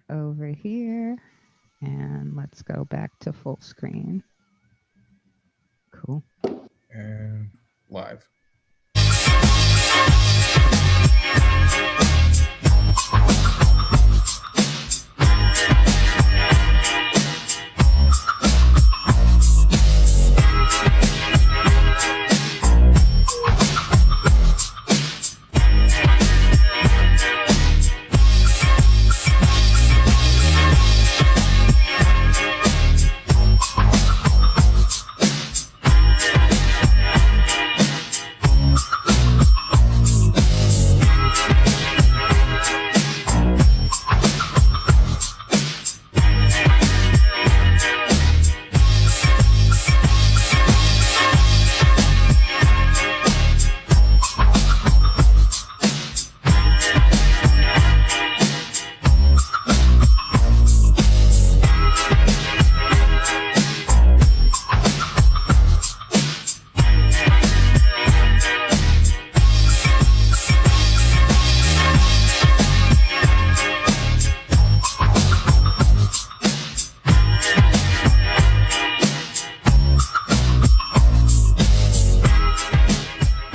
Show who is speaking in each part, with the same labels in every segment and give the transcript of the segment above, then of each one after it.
Speaker 1: over here, and let's go back to full screen. Cool.
Speaker 2: And live.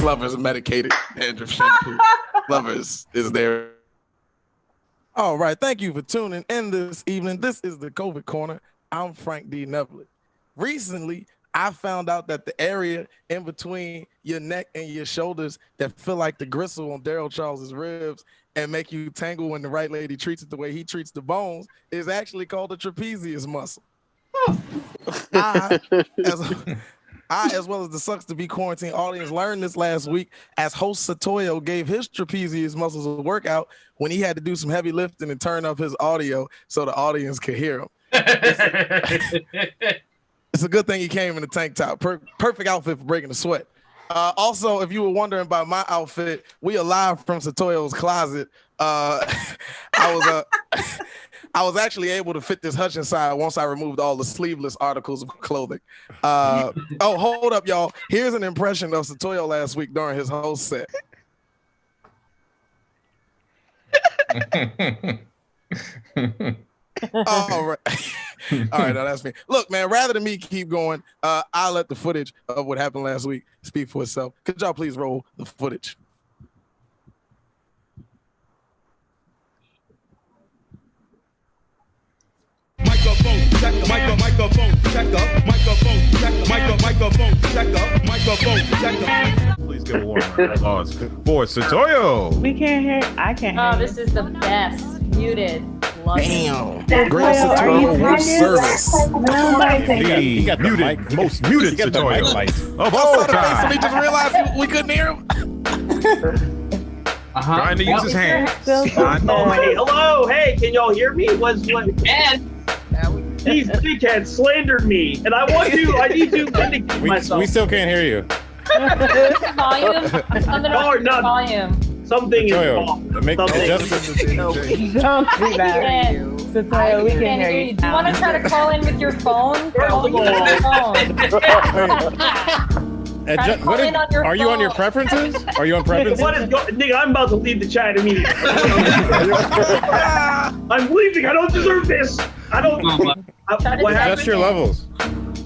Speaker 3: Lovers medicated dandruff shampoo. Lovers is there.
Speaker 4: All right, thank you for tuning in this evening. This is the COVID Corner. I'm Frank D. Neville. Recently, I found out that the area in between your neck and your shoulders that feel like the gristle on Daryl Charles's ribs and make you tangle when the right lady treats it the way he treats the bones is actually called the trapezius muscle. I, as well as the Sucks to Be Quarantine audience, learned this last week as host Satoyo gave his trapezius muscles a workout when he had to do some heavy lifting and turn up his audio so the audience could hear him. It's a good thing he came in the tank top. Perfect outfit for breaking the sweat. Also, if you were wondering about my outfit, we are live from Satoyo's closet. I was actually able to fit this hutch inside once I removed all the sleeveless articles of clothing. Oh, hold up, y'all. Here's an impression of Satoyo last week during his host set. All right. All right, now that's me. Look, man, rather than me keep going, I'll let the footage of what happened last week speak for itself. Could y'all please roll the footage?
Speaker 5: Microphone, check up, microphone, check up, microphone, check up, microphone, check up, microphone, check up.
Speaker 6: Please give a warm applause for Satoyo.
Speaker 7: We can't hear. I can't hear.
Speaker 8: Oh, this is the best. Muted. Love
Speaker 4: Damn.
Speaker 8: it.
Speaker 4: Great Satoyo with service.
Speaker 6: He got the muted, most muted Satoyo of all time.
Speaker 3: We just realized we couldn't hear him.
Speaker 6: Trying to use his hands.
Speaker 7: Oh,
Speaker 9: hey, hello, hey, can y'all hear me? These dickheads slandered me, and I need to vindicate myself.
Speaker 6: We still can't hear you.
Speaker 8: Volume? Something
Speaker 9: No,
Speaker 8: about
Speaker 9: not-
Speaker 8: volume.
Speaker 9: Something is wrong.
Speaker 6: Make
Speaker 9: Something.
Speaker 6: adjustments.
Speaker 7: Don't do that. Satoyo, we can hear you.
Speaker 8: Do you want to try to call in with your phone? Call in with your phone.
Speaker 6: Are you on your preferences? Are you on preferences?
Speaker 9: What is nigga, I'm about to leave the chat immediately. I'm leaving. I don't deserve this. I don't. What happened?
Speaker 6: Adjust your levels.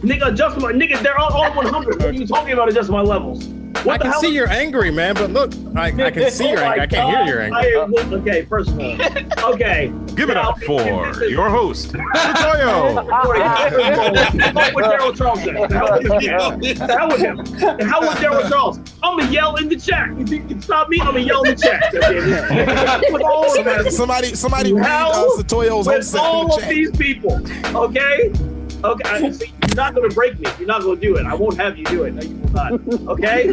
Speaker 9: Nigga, adjust my nigga. They're all 100. What are you talking about? Adjust my levels. What
Speaker 6: I can see you're angry, man. But look, I can see your anger. I can't hear your anger.
Speaker 9: Okay, first of all, okay.
Speaker 6: Give it up for your host, Satoyo.
Speaker 9: What would Daryl Charles say? The hell with him. The hell with Daryl Charles. I'm gonna yell in the chat. You think you can stop me? I'm gonna yell in the chat.
Speaker 4: Somebody read Satoyo's host set in
Speaker 9: all
Speaker 4: the
Speaker 9: of
Speaker 4: chat.
Speaker 9: these people, okay? Okay, see, you're not gonna break me. You're not gonna do it. I won't have you do it. No, you will not. Okay?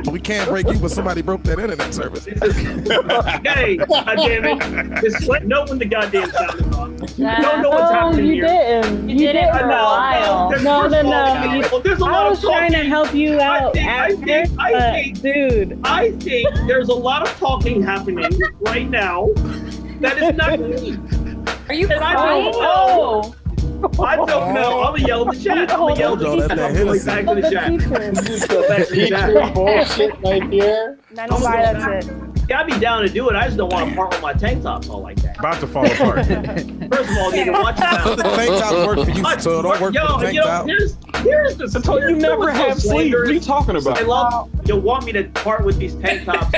Speaker 4: We can't break you, but somebody broke that internet service.
Speaker 9: Okay, goddammit. Know when the goddamn sound is on. You don't know what's happening
Speaker 7: you
Speaker 9: here.
Speaker 7: didn't. You did it for a while. No.
Speaker 9: There's a
Speaker 7: I
Speaker 9: lot
Speaker 7: was
Speaker 9: of
Speaker 7: trying to
Speaker 9: talking.
Speaker 7: help you out, dude.
Speaker 9: I think there's a lot of talking happening right now that is not me.
Speaker 8: Are you
Speaker 9: And
Speaker 8: crying?
Speaker 9: Oh. I don't know. I'm gonna yell in the chat. I'm gonna yell in the chat. I'm going back to the chat. Go back to the chat.
Speaker 10: Bullshit right here.
Speaker 7: That's it.
Speaker 9: Yeah, I'd be down to do it. I just don't want to part with my tank tops all like that.
Speaker 6: About to fall apart.
Speaker 9: First of all, nigga, watch your
Speaker 4: The
Speaker 9: mouth.
Speaker 4: tank top work for you, so don't work for the tank top.
Speaker 9: Here's the.
Speaker 10: I told you never have sleep. What are you talking about?
Speaker 9: I love you want me to part with these tank tops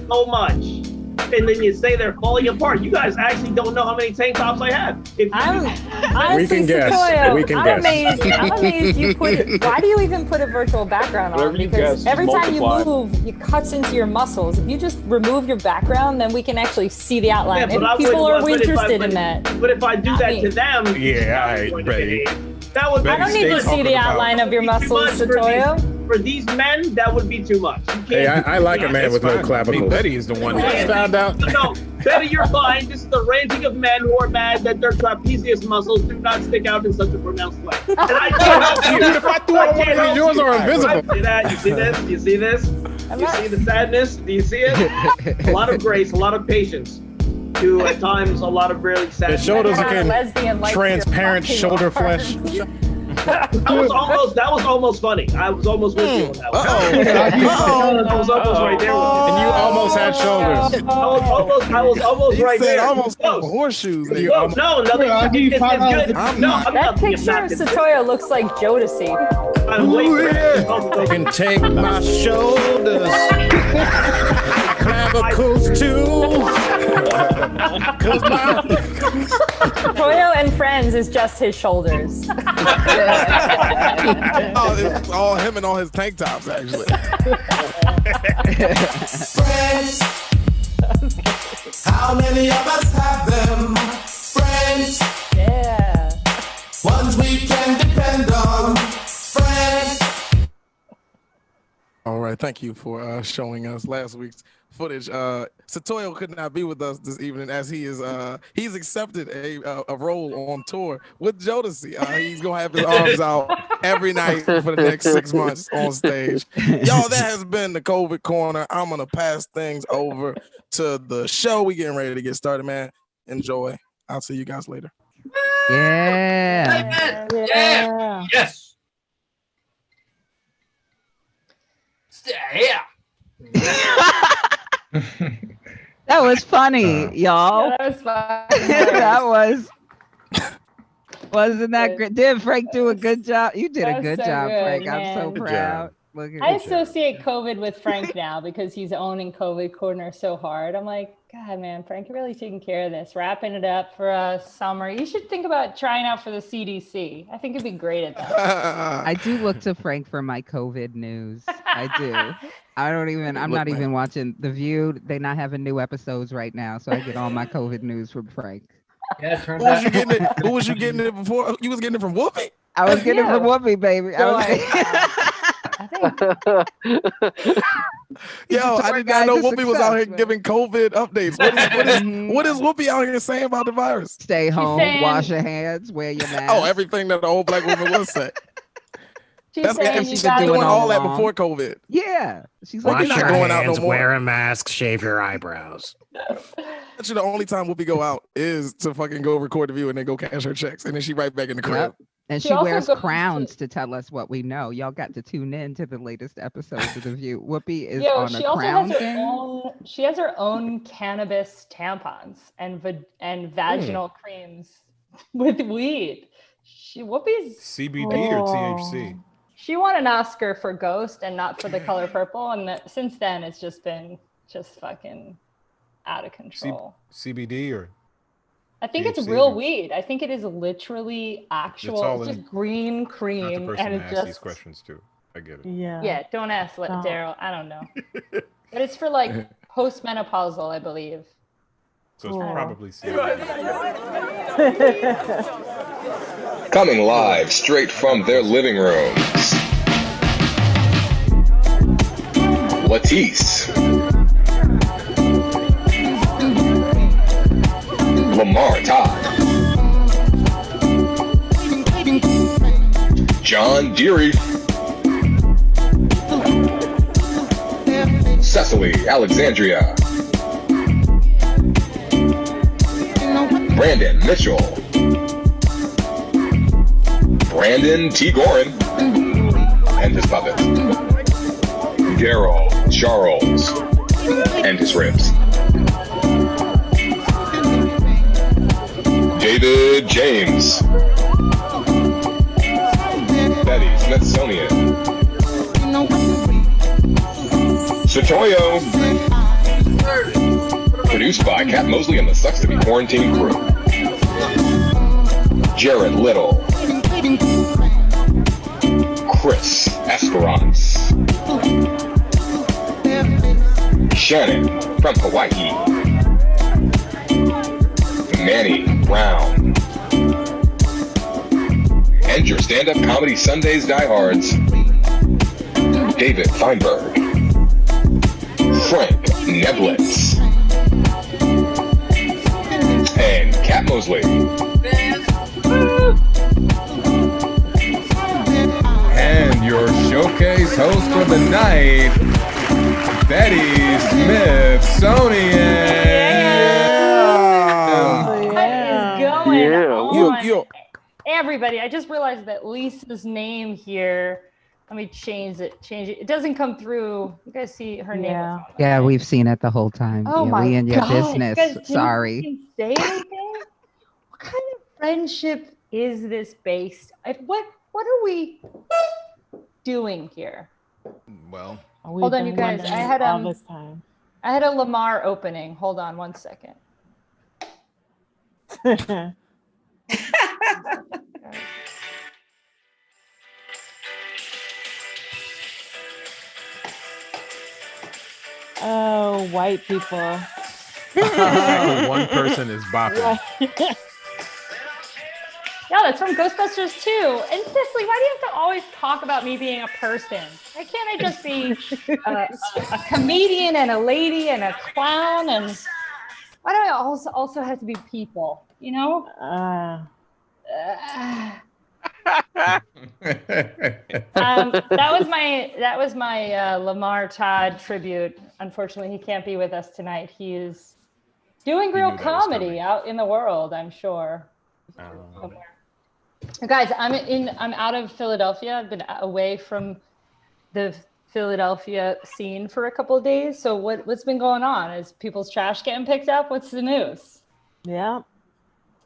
Speaker 9: so much, and then you say they're falling apart. You guys actually don't know how many tank tops I have. If
Speaker 11: Honestly,
Speaker 6: We can guess.
Speaker 11: Sequoia,
Speaker 6: We can
Speaker 11: I'm
Speaker 6: guess.
Speaker 11: amazed you put it. Why do you even put a virtual background on?
Speaker 10: Whatever you
Speaker 11: Because
Speaker 10: guess,
Speaker 11: every time you
Speaker 10: multiply.
Speaker 11: move, it cuts into your muscles. If you just remove your background, then we can actually see the outline.
Speaker 9: Yeah, but
Speaker 11: and
Speaker 9: I
Speaker 11: people
Speaker 9: wouldn't-
Speaker 11: are
Speaker 9: but if I-
Speaker 11: interested
Speaker 9: but-
Speaker 11: in that.
Speaker 9: But if I do
Speaker 11: Not
Speaker 9: that
Speaker 11: me.
Speaker 9: to them,
Speaker 6: Yeah, all right, Betty.
Speaker 9: that would be
Speaker 11: I don't need to see the outline of your muscles, Satoyo.
Speaker 9: For these men, that would be too much. You can't
Speaker 6: Hey, I like a man
Speaker 3: It's
Speaker 6: with no
Speaker 3: fine. I mean,
Speaker 6: clavicles.
Speaker 3: Betty is the one that
Speaker 9: Yeah.
Speaker 3: found out.
Speaker 9: No, Betty, you're fine. This is the ranting of men who are mad that their trapezius muscles do not stick out in such a pronounced way. And I can't help you.
Speaker 6: Dude, if I threw out one of these, yours are invisible.
Speaker 9: I see that? You see this? You see this? You see the sadness? Do you see it? A lot of grace, a lot of patience. To at times a lot of really sad.
Speaker 6: The shoulders
Speaker 11: Not a
Speaker 6: again.
Speaker 11: lesbian likes
Speaker 6: Transparent
Speaker 11: your
Speaker 6: shoulder
Speaker 11: fucking
Speaker 6: flesh.
Speaker 11: arms.
Speaker 9: That was almost funny. I was almost with you on that one. I was almost right there with you.
Speaker 6: And you almost had shoulders.
Speaker 9: I was almost
Speaker 4: He
Speaker 9: right
Speaker 4: said
Speaker 9: there.
Speaker 4: almost
Speaker 9: Close.
Speaker 4: horseshoes.
Speaker 6: You
Speaker 4: nigga.
Speaker 6: almost-
Speaker 9: No, nothing.
Speaker 7: I'll give you
Speaker 9: It's
Speaker 7: $5
Speaker 9: good.
Speaker 4: I'm
Speaker 9: No,
Speaker 4: not-
Speaker 9: I'm
Speaker 11: That
Speaker 9: not being
Speaker 11: picture of
Speaker 9: obnoxious.
Speaker 11: Satoyo looks like Jodeci.
Speaker 9: I'm waiting.
Speaker 6: Can take my shoulders, clavicles too. Cause my
Speaker 11: Satoyo and Friends is just his shoulders.
Speaker 4: Oh, it's all him and all his tank tops, actually.
Speaker 5: Friends. How many of us have them? Friends.
Speaker 11: Yeah.
Speaker 5: Ones we can depend on. Friends.
Speaker 4: All right, thank you for showing us last week's footage. Satoyo could not be with us this evening as he is he's accepted a role on tour with Jodeci. He's gonna have his arms out every night for the next 6 months on stage. Y'all, that has been the COVID Corner. I'm gonna pass things over to the show. We getting ready to get started, man. Enjoy. I'll see you guys later.
Speaker 1: Yeah.
Speaker 11: Yeah.
Speaker 12: Yes. Yeah.
Speaker 1: That was funny, y'all.
Speaker 11: That was fun.
Speaker 1: That was. Wasn't that great? Did Frank do a good job? You did a
Speaker 11: That was
Speaker 1: good
Speaker 11: so
Speaker 1: job,
Speaker 11: good,
Speaker 1: Frank. I'm so
Speaker 11: man.
Speaker 6: Good
Speaker 1: proud. Look at
Speaker 11: I
Speaker 1: you.
Speaker 11: associate COVID with Frank now because he's owning COVID Corner so hard. I'm like, God, man, Frank, you're really taking care of this, wrapping it up for us summer. You should think about trying out for the CDC. I think you'd be great at that.
Speaker 1: I do look to Frank for my COVID news. I do. I'm not even watching The View. They're not having new episodes right now, so I get all my COVID news from Frank.
Speaker 12: Yeah, it turns
Speaker 4: Who was
Speaker 12: out.
Speaker 4: you getting it? Who was you getting it before? You was getting it from Whoopi?
Speaker 1: I was getting it from Whoopi, baby.
Speaker 4: Yo, I did not know Whoopi was out here giving COVID updates. What is Whoopi out here saying about the virus?
Speaker 1: Stay home,
Speaker 11: saying-
Speaker 1: wash your hands, wear your mask.
Speaker 4: Oh, everything that the old black woman was saying.
Speaker 11: She's
Speaker 4: That's
Speaker 11: saying
Speaker 4: she's
Speaker 11: you
Speaker 4: been
Speaker 11: gotta
Speaker 4: doing
Speaker 1: go
Speaker 4: all that
Speaker 1: along.
Speaker 4: before COVID.
Speaker 1: Yeah. She's
Speaker 4: Like,
Speaker 1: like,
Speaker 4: you're
Speaker 13: Wash
Speaker 4: not
Speaker 13: your
Speaker 4: going out no
Speaker 13: hands,
Speaker 4: more.
Speaker 13: wear a mask, shave your eyebrows.
Speaker 4: Actually, the only time Whoopi go out is to fucking go record the View and then go cash her checks, and then she right back in the crib.
Speaker 1: Yep. And
Speaker 11: She
Speaker 1: she
Speaker 11: also
Speaker 1: wears
Speaker 11: goes
Speaker 1: crowns to tell us what we know. Y'all got to tune in to the latest episodes of The View. Whoopi is
Speaker 11: Yo,
Speaker 1: on
Speaker 11: she
Speaker 1: a
Speaker 11: also
Speaker 1: crown
Speaker 11: has her
Speaker 1: thing.
Speaker 11: own. She has her own cannabis tampons and vaginal creams with weed. Whoopi's
Speaker 6: CBD or THC?
Speaker 11: She won an Oscar for Ghost and not for The Color Purple, and since then it's just been fucking out of control.
Speaker 6: CBD or?
Speaker 11: I think it's
Speaker 6: THC
Speaker 11: real
Speaker 6: or-
Speaker 11: weed. I think it is literally actual.
Speaker 6: all
Speaker 11: It's
Speaker 6: in-
Speaker 11: just green
Speaker 6: Not the
Speaker 11: cream,
Speaker 6: person
Speaker 11: and
Speaker 6: to
Speaker 11: it
Speaker 6: ask
Speaker 11: just
Speaker 6: these questions to. I get it.
Speaker 11: yeah. Don't ask
Speaker 7: Don't.
Speaker 11: Daryl. I don't know, but it's for like postmenopausal, I believe.
Speaker 6: So it's
Speaker 7: Cool.
Speaker 6: probably CBD.
Speaker 14: Coming live straight from their living rooms. Latisse. Lamar Todd. John Deary. Cecily Alexandria. Brandon Mitchell. Brandon T. Gorin. And his puppet. Daryl Charles. and his ribs. David James. Betty Smithsonian. Sotoyo. Produced by Cat Mosley and the Sucks to Be Quarantine crew. Jared Little. Chris Esperance. Shannon from Hawaii. Manny Brown. And your stand-up comedy Sundays diehards, David Feinberg. Frank Neblitz. And Cat Mosley.
Speaker 2: And your showcase host for the night, Betty Smithsonian.
Speaker 11: What is going on? Everybody, I just realized that Lisa's name here. Let me change it. It doesn't come through. You guys see her name?
Speaker 1: Yeah, we've seen it the whole time.
Speaker 11: Oh
Speaker 1: yeah,
Speaker 11: my
Speaker 1: we in your
Speaker 11: God.
Speaker 1: business.
Speaker 11: You guys
Speaker 1: Sorry.
Speaker 11: didn't say anything? What kind of friendship is this based? What are we doing here?
Speaker 3: Well,
Speaker 11: hold on, you guys. I had
Speaker 7: all this time.
Speaker 11: I had a Lamar opening. Hold on 1 second.
Speaker 7: Oh, white people.
Speaker 6: One person is bopping.
Speaker 11: Yeah, that's from Ghostbusters 2. And Cicely, why do you have to always talk about me being a person? Why can't I just be a comedian and a lady and a clown? And why do I also have to be people? You know? That was my Lamar Todd tribute. Unfortunately, he can't be with us tonight. He is doing real comedy out in the world, I'm sure. Guys, I'm out of Philadelphia. I've been away from the Philadelphia scene for a couple of days. So what's been going on? Is people's trash getting picked up? What's the news?
Speaker 7: Yeah.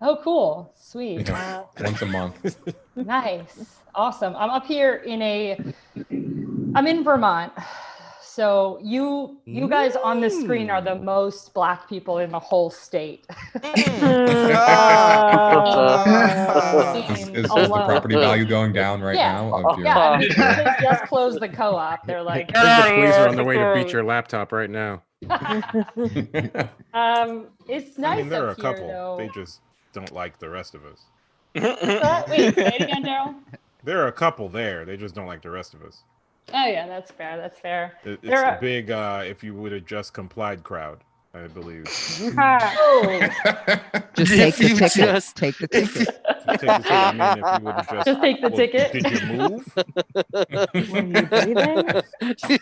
Speaker 11: Oh, cool. Sweet.
Speaker 2: Once a month.
Speaker 11: Nice. Awesome. I'm up here I'm in Vermont. So you guys on the screen are the most Black people in the whole state.
Speaker 2: Is the property value going down right now?
Speaker 11: Yeah, they just closed the co-op. They're like,
Speaker 6: the police are on the way to beat your laptop right now.
Speaker 11: It's nice.
Speaker 6: I mean, there are a
Speaker 11: up here,
Speaker 6: couple.
Speaker 11: though.
Speaker 6: They just don't like the rest of us.
Speaker 11: Wait, say it again, Daryl.
Speaker 6: There are a couple there. They just don't like the rest of us.
Speaker 11: Oh yeah, that's fair. That's fair.
Speaker 6: It's a big if you would have just complied crowd, I believe.
Speaker 1: Just take the ticket. Take the ticket.
Speaker 6: I mean, if you would have
Speaker 11: just take the ticket.
Speaker 6: Did you move?
Speaker 12: She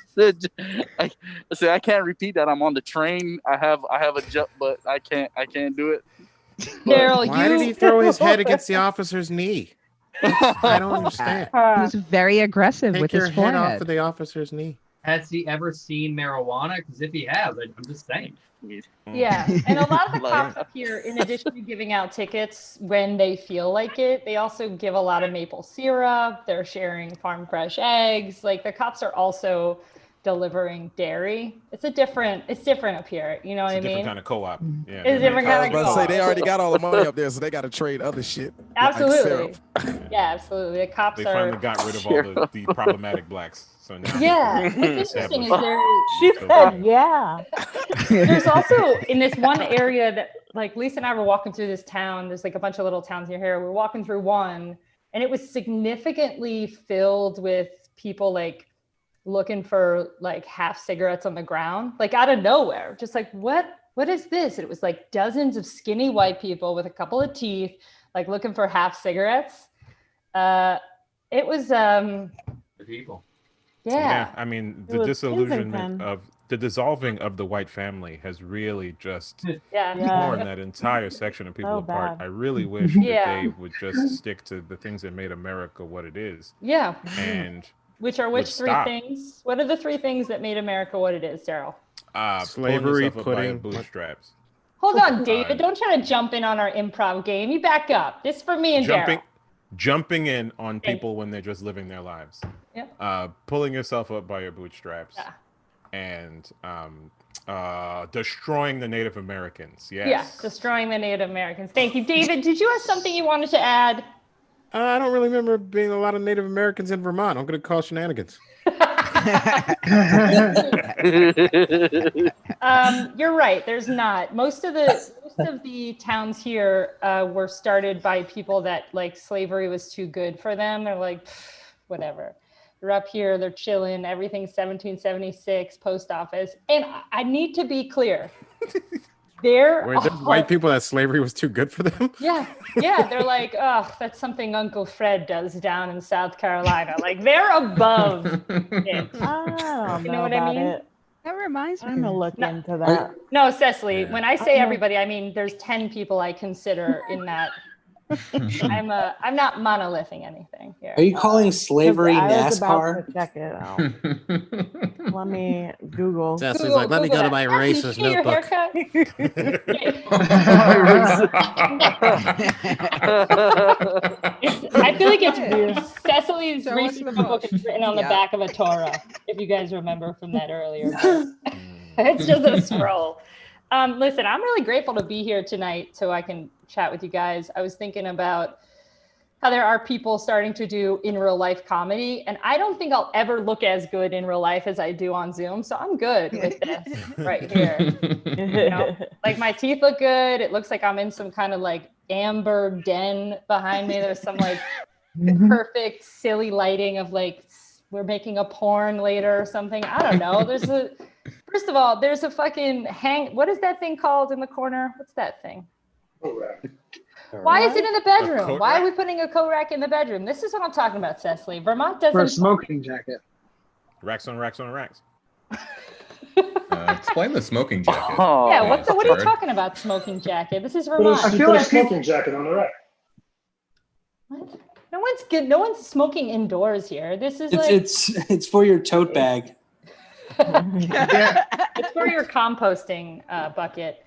Speaker 12: said, I can't repeat that. I'm on the train. I have a jump, but I can't do it.
Speaker 11: Daryl,
Speaker 6: why did he throw his head against the officer's knee? I don't understand.
Speaker 1: He was very aggressive with his
Speaker 6: Take your head
Speaker 1: forehead.
Speaker 6: off of the officer's knee.
Speaker 15: Has he ever seen marijuana? Because if he has, I'm just saying.
Speaker 11: Yeah, and a lot of the cops up here, in addition to giving out tickets when they feel like it, they also give a lot of maple syrup. They're sharing farm fresh eggs. Like the cops are also delivering dairy. It's different up here. You know what I mean?
Speaker 6: Different kind of co-op. Yeah,
Speaker 11: it's a different kind of
Speaker 4: I was
Speaker 11: co-op.
Speaker 4: about to say they already got all the money up there, so they got to trade other shit.
Speaker 11: Absolutely. Yeah, absolutely. The cops
Speaker 6: They
Speaker 11: are.
Speaker 6: finally got rid of all the problematic blacks. So now
Speaker 11: Yeah, what's interesting is
Speaker 7: She said, yeah.
Speaker 11: there's also in this one area that like Lisa and I were walking through this town. There's like a bunch of little towns near here. We're walking through one and it was significantly filled with people like looking for like half cigarettes on the ground, like out of nowhere. Just like, what is this? And it was like dozens of skinny white people with a couple of teeth, like looking for half cigarettes. It was
Speaker 15: The people.
Speaker 11: Yeah.
Speaker 6: I mean, the disillusionment of the dissolving of the white family has really just torn that entire section of people apart. I really wish that they would just stick to the things that made America what it is.
Speaker 11: Yeah.
Speaker 6: And
Speaker 11: which three things? What are the three things that made America what it is, Daryl?
Speaker 6: Slavery, pudding, bootstraps.
Speaker 11: Hold on, David. Don't try to jump in on our improv game. You back up. This is for me and Daryl.
Speaker 6: Jumping in on people when they're just living their lives.
Speaker 11: Yeah.
Speaker 6: Pulling yourself up by your bootstraps.
Speaker 11: Yeah.
Speaker 6: And destroying the Native Americans. Yes.
Speaker 11: Yeah, destroying the Native Americans. Thank you. David, did you have something you wanted to add?
Speaker 13: I don't really remember being a lot of Native Americans in Vermont. I'm going to call shenanigans.
Speaker 11: You're right. There's not. Most of the towns here were started by people that like slavery was too good for them. They're like, whatever. They're up here. They're chilling. Everything's 1776 post office. And I need to be clear.
Speaker 13: Were there white people that slavery was too good for them?
Speaker 11: Yeah. They're like, oh, that's something Uncle Fred does down in South Carolina. Like they're above it.
Speaker 7: You
Speaker 11: know what I mean?
Speaker 1: That reminds me.
Speaker 7: I'm gonna look into that.
Speaker 11: No, Cecily. When I say everybody, I mean there's 10 people I consider in that. I'm not monolithing anything here.
Speaker 16: Are you calling slavery NASCAR?
Speaker 7: Check it out. Let me Google.
Speaker 13: Cecily's like, let me go to my racist notebook.
Speaker 11: I feel like it's Cecily's racist notebook is written on the back of a Torah, if you guys remember from that earlier. It's just a scroll. Listen, I'm really grateful to be here tonight so I can chat with you guys. I was thinking about how there are people starting to do in real life comedy, and I don't think I'll ever look as good in real life as I do on Zoom. So I'm good with this right here. You know, like my teeth look good. It looks like I'm in some kind of like amber den behind me. There's some like perfect silly lighting of like we're making a porn later or something. I don't know. First of all, there's a fucking what is that thing called in the corner? What's that thing? Why is it in the bedroom? Why are we putting a coat rack in the bedroom? This is what I'm talking about, Cecily. Vermont doesn't.
Speaker 10: For a smoking jacket.
Speaker 6: Racks on racks on racks.
Speaker 2: Explain the smoking jacket.
Speaker 11: Yeah, what are you talking about, smoking jacket? This is Vermont.
Speaker 9: I feel like smoking jacket on the rack.
Speaker 11: What? No one's smoking indoors here. This is
Speaker 16: it's for your tote bag.
Speaker 11: It's for your composting bucket.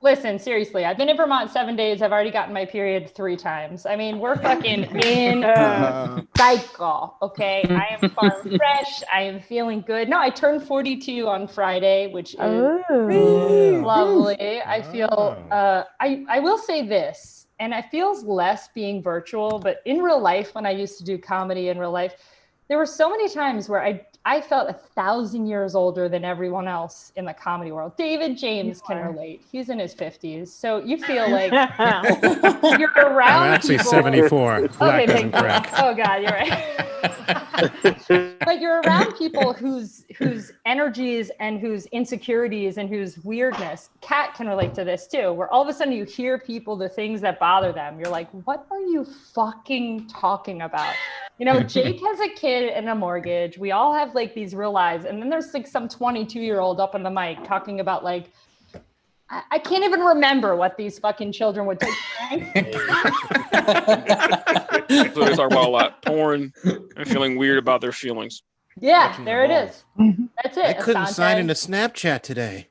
Speaker 11: Listen, seriously, I've been in Vermont 7 days. I've already gotten my period 3 times. I mean, we're fucking in cycle, okay? I am farm fresh. I am feeling good. No, I turned 42 on Friday, which is lovely. I feel, I will say this, and it feels less being virtual, but in real life, when I used to do comedy in real life, there were so many times where I felt 1,000 years older than everyone else in the comedy world. David James can relate. He's in his 50s. So you feel like you're around
Speaker 13: I'm actually
Speaker 11: people.
Speaker 13: 74. Black doesn't crack.
Speaker 11: Oh, God, you're right. But you're around people whose energies and whose insecurities and whose weirdness, Kat can relate to this too, where all of a sudden you hear people, the things that bother them. You're like, what are you fucking talking about? You know, Jake has a kid and a mortgage. We all have like these real lives. And then there's like some 22-year-old up on the mic talking about like, I can't even remember what these fucking children would take.
Speaker 10: So they talk about a lot, porn and feeling weird about their feelings.
Speaker 11: Yeah, there it is. That's it.
Speaker 13: I couldn't sign into Snapchat today.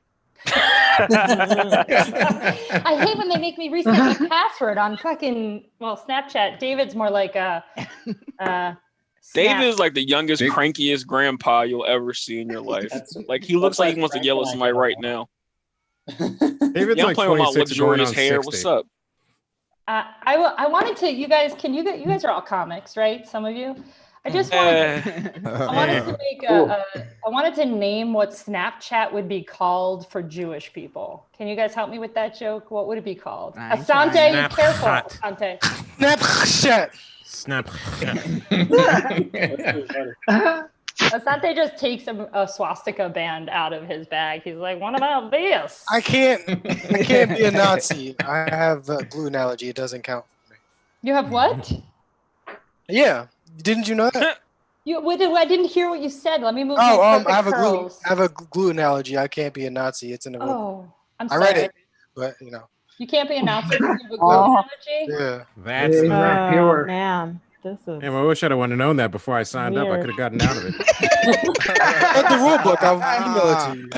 Speaker 11: I hate when they make me reset my password on Snapchat. David's more like
Speaker 10: David is like the youngest, crankiest grandpa you'll ever see in your life. Like he looks like he wants to yell at somebody right now.
Speaker 13: David's
Speaker 10: I'm
Speaker 13: like
Speaker 10: playing with my
Speaker 13: 26 going
Speaker 10: luxurious
Speaker 13: on
Speaker 10: hair.
Speaker 13: 60.
Speaker 10: What's up?
Speaker 11: I wanted to. You guys are all comics, right? Some of you. I just wanted. I wanted to name what Snapchat would be called for Jewish people. Can you guys help me with that joke? What would it be called? Asante, careful, Asante.
Speaker 13: Snapchat.
Speaker 11: Asante just takes a swastika band out of his bag. He's like, what about this?
Speaker 17: I can't be a Nazi. I have a glue analogy. It doesn't count for me.
Speaker 11: You have what?
Speaker 17: Yeah. Didn't you know that?
Speaker 11: I didn't hear what you said. Let me move.
Speaker 17: I have a glue analogy. I can't be a Nazi. It's in the book.
Speaker 11: Oh, I'm sorry.
Speaker 17: I read it, but you know.
Speaker 11: You can't be a Nazi because you have a glue analogy?
Speaker 17: Yeah.
Speaker 6: That's
Speaker 7: pure. Man. This is.
Speaker 13: Yeah, well, I wish I'd have known that before I signed up. I could have gotten out of it.
Speaker 17: Read the rule book. I'll email it to you.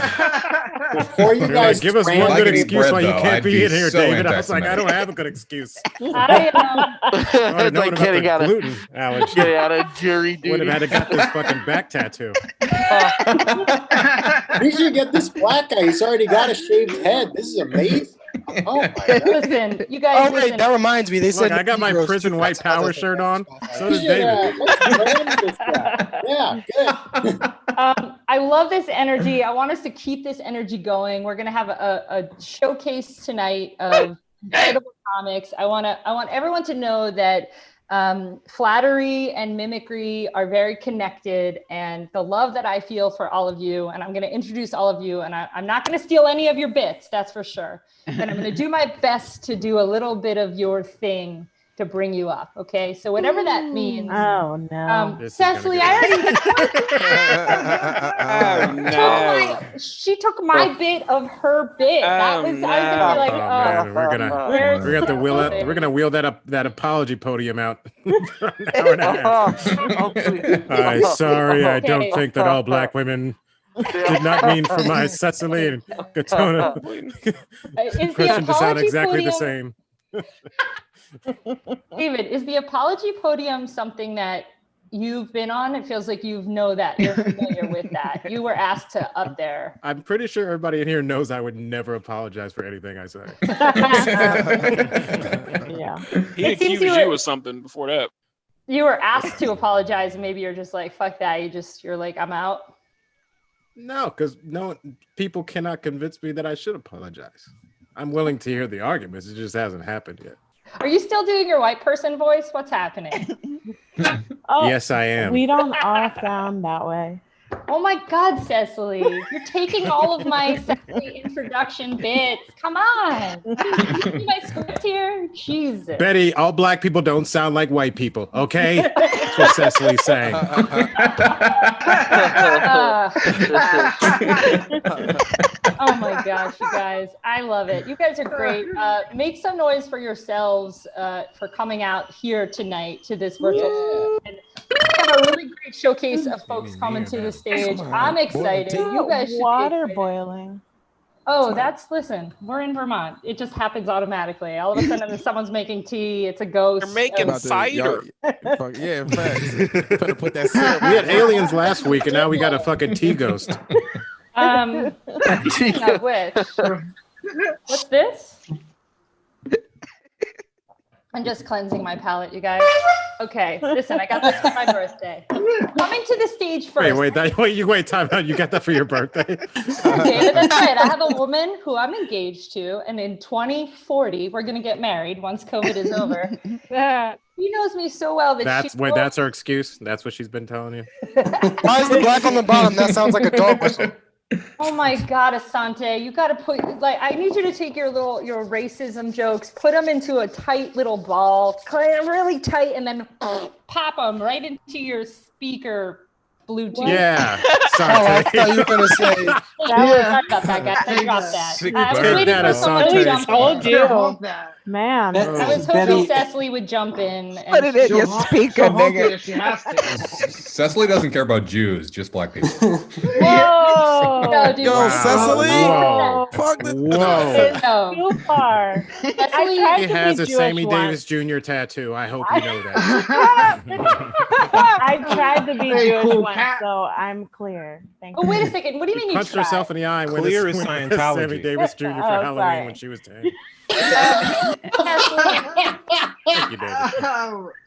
Speaker 16: Before you guys
Speaker 13: give us
Speaker 16: ran-
Speaker 13: one
Speaker 2: If I
Speaker 13: good
Speaker 2: could eat
Speaker 13: excuse
Speaker 2: bread,
Speaker 13: why you
Speaker 2: though,
Speaker 13: can't
Speaker 2: I'd
Speaker 13: be
Speaker 2: be
Speaker 13: in here,
Speaker 2: so
Speaker 13: David. I was like, I
Speaker 2: anti-Semitic.
Speaker 13: don't have a good excuse.
Speaker 11: I,
Speaker 13: I'd known about
Speaker 12: Kenny
Speaker 13: the
Speaker 12: got a-
Speaker 13: gluten allergy.
Speaker 12: Get out of jury duty.
Speaker 13: Would have had to got this fucking back tattoo.
Speaker 16: We should get this black guy. He's already got a shaved head. This is amazing. Oh my God.
Speaker 11: listen, you guys.
Speaker 17: Oh wait,
Speaker 11: listen.
Speaker 17: that reminds me. They
Speaker 13: Look,
Speaker 17: said
Speaker 13: I got my
Speaker 17: Negroes
Speaker 13: prison
Speaker 17: too.
Speaker 13: white
Speaker 17: That's
Speaker 13: power
Speaker 17: another
Speaker 13: shirt
Speaker 17: thing.
Speaker 13: on. So
Speaker 16: We
Speaker 13: does
Speaker 16: should,
Speaker 13: David.
Speaker 16: let's brand this guy. Yeah, good.
Speaker 11: I love this energy. I want us to keep this energy going. We're gonna have a showcase tonight of incredible comics. I want everyone to know that flattery and mimicry are very connected, and the love that I feel for all of you, and I'm going to introduce all of you, and I'm not going to steal any of your bits, that's for sure, but I'm going to do my best to do a little bit of your thing to bring you up, okay? So whatever that means.
Speaker 7: Oh no.
Speaker 11: Cecily, I already she took my bit of her bit. That was I was gonna be like,
Speaker 13: man, we're gonna wheel that apology podium out for an hour and a half. I'm sorry, I don't think that all black women did not mean for my Cecily and Katona question to sound exactly the same.
Speaker 11: David, is the apology podium something that you've been on? It feels like you're familiar with that. You were asked to up there.
Speaker 13: I'm pretty sure everybody in here knows I would never apologize for anything I say.
Speaker 7: Yeah.
Speaker 10: He accused you of something before that.
Speaker 11: You were asked to apologize, and maybe you're just like, fuck that. You're like, I'm out.
Speaker 13: No, because people cannot convince me that I should apologize. I'm willing to hear the arguments. It just hasn't happened yet.
Speaker 11: Are you still doing your white person voice? What's happening?
Speaker 13: Yes, I am.
Speaker 7: We don't all sound that way.
Speaker 11: Oh my God, Cecily. You're taking all of my Cecily introduction bits. Come on. You see my script here? Jesus.
Speaker 13: Betty, all black people don't sound like white people, okay? That's what Cecily's saying.
Speaker 11: Oh my gosh, you guys. I love it. You guys are great. Make some noise for yourselves for coming out here tonight to this virtual. And we have a really great showcase of folks coming to the stage. I'm excited. You guys should
Speaker 7: water boiling.
Speaker 11: Oh, listen, we're in Vermont. It just happens automatically. All of a sudden, someone's making tea. It's a ghost.
Speaker 10: You're making cider.
Speaker 4: Yeah, facts. Better put that syrup.
Speaker 13: We had aliens last week, and now we got a fucking tea ghost.
Speaker 11: Speaking of which, what's this? I'm just cleansing my palate, you guys. Okay, listen, I got this for my birthday. Coming to the stage first.
Speaker 13: Wait, time out. You got that for your birthday?
Speaker 11: David, that's right. I have a woman who I'm engaged to, and in 2040, we're gonna get married once COVID is over. She knows me so well that
Speaker 13: that's her excuse. That's what she's been telling you.
Speaker 17: Why is the black on the bottom? That sounds like a dog whistle.
Speaker 11: Oh my God, Asante, you got to put, I need you to take your racism jokes, put them into a tight little ball, clean them really tight, and then pop them right into your speaker Bluetooth.
Speaker 13: Yeah.
Speaker 17: Sorry. Oh, I thought you were going to say.
Speaker 11: Sorry about that, guys. I dropped that. I was waiting for someone to jump in.
Speaker 7: Told you. Man.
Speaker 11: I was hoping Cecily would jump in.
Speaker 1: Put it in your speaker, nigga.
Speaker 2: Cecily doesn't care about Jews, just black people.
Speaker 11: Whoa! No, dude.
Speaker 4: Yo, Cecily!
Speaker 13: Whoa.
Speaker 4: Fuck the
Speaker 11: No.
Speaker 7: Too far.
Speaker 13: He has a Sammy Davis Jr. tattoo. I hope you know that.
Speaker 7: I tried to be Jewish once, so I'm clear. Thank you.
Speaker 11: Oh, wait a second. What do you mean you
Speaker 13: punched
Speaker 11: tried?
Speaker 13: herself in the eye when
Speaker 6: Clear is
Speaker 13: Sammy
Speaker 6: Scientology.
Speaker 13: Davis Jr. for Halloween when she was 10. Thank you,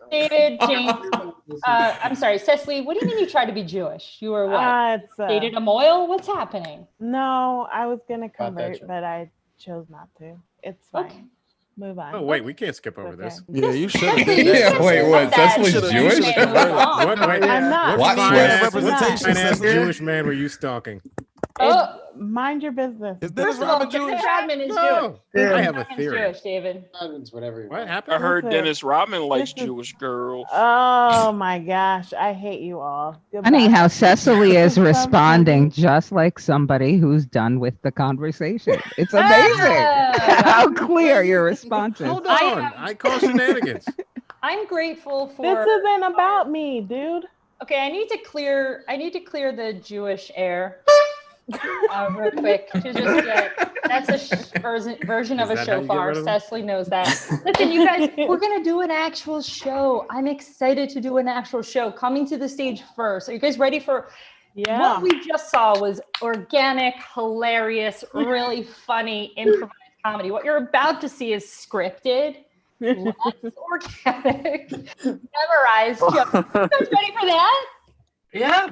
Speaker 11: David, James. I'm sorry, Cecily. What do you mean you tried to be Jewish? You were what? Dated a moil? What's happening?
Speaker 7: No, I was gonna convert, but I chose not to. It's fine.
Speaker 11: Okay.
Speaker 7: Move on.
Speaker 13: Oh wait, we can't skip over this.
Speaker 4: Yeah, you should.
Speaker 2: Yeah, wait, what? Cecily's Jewish?
Speaker 13: What? Wait,
Speaker 7: I'm not.
Speaker 2: What
Speaker 13: fine-ass Jewish man were you stalking?
Speaker 11: Oh,
Speaker 7: mind your business.
Speaker 4: Is Dennis
Speaker 11: first of all,
Speaker 4: Rodman Jewish?
Speaker 11: Dennis Rodman is
Speaker 13: No.
Speaker 11: Jewish.
Speaker 13: I have a
Speaker 11: Rodman's
Speaker 13: theory.
Speaker 11: Jewish, David.
Speaker 16: Whatever.
Speaker 13: What happened?
Speaker 10: I heard
Speaker 7: Listen.
Speaker 10: Dennis Rodman likes Jewish girls.
Speaker 7: Oh my gosh, I hate you all. Goodbye.
Speaker 1: Funny how Cecily is responding just like somebody who's done with the conversation. It's amazing how clear your response is.
Speaker 13: Hold on. I call shenanigans.
Speaker 11: I'm grateful for.
Speaker 7: This isn't about me, dude.
Speaker 11: Okay, I need to clear the Jewish air real quick to just get. That's a version of a shofar. Cecily knows that. Listen, you guys, we're gonna do an actual show. I'm excited to do an actual show. Coming to the stage first. Are you guys ready for? Yeah. What we just saw was organic, hilarious, really funny improvised comedy. What you're about to see is scripted. Less organic, memorized. You guys ready for that?
Speaker 3: Yeah.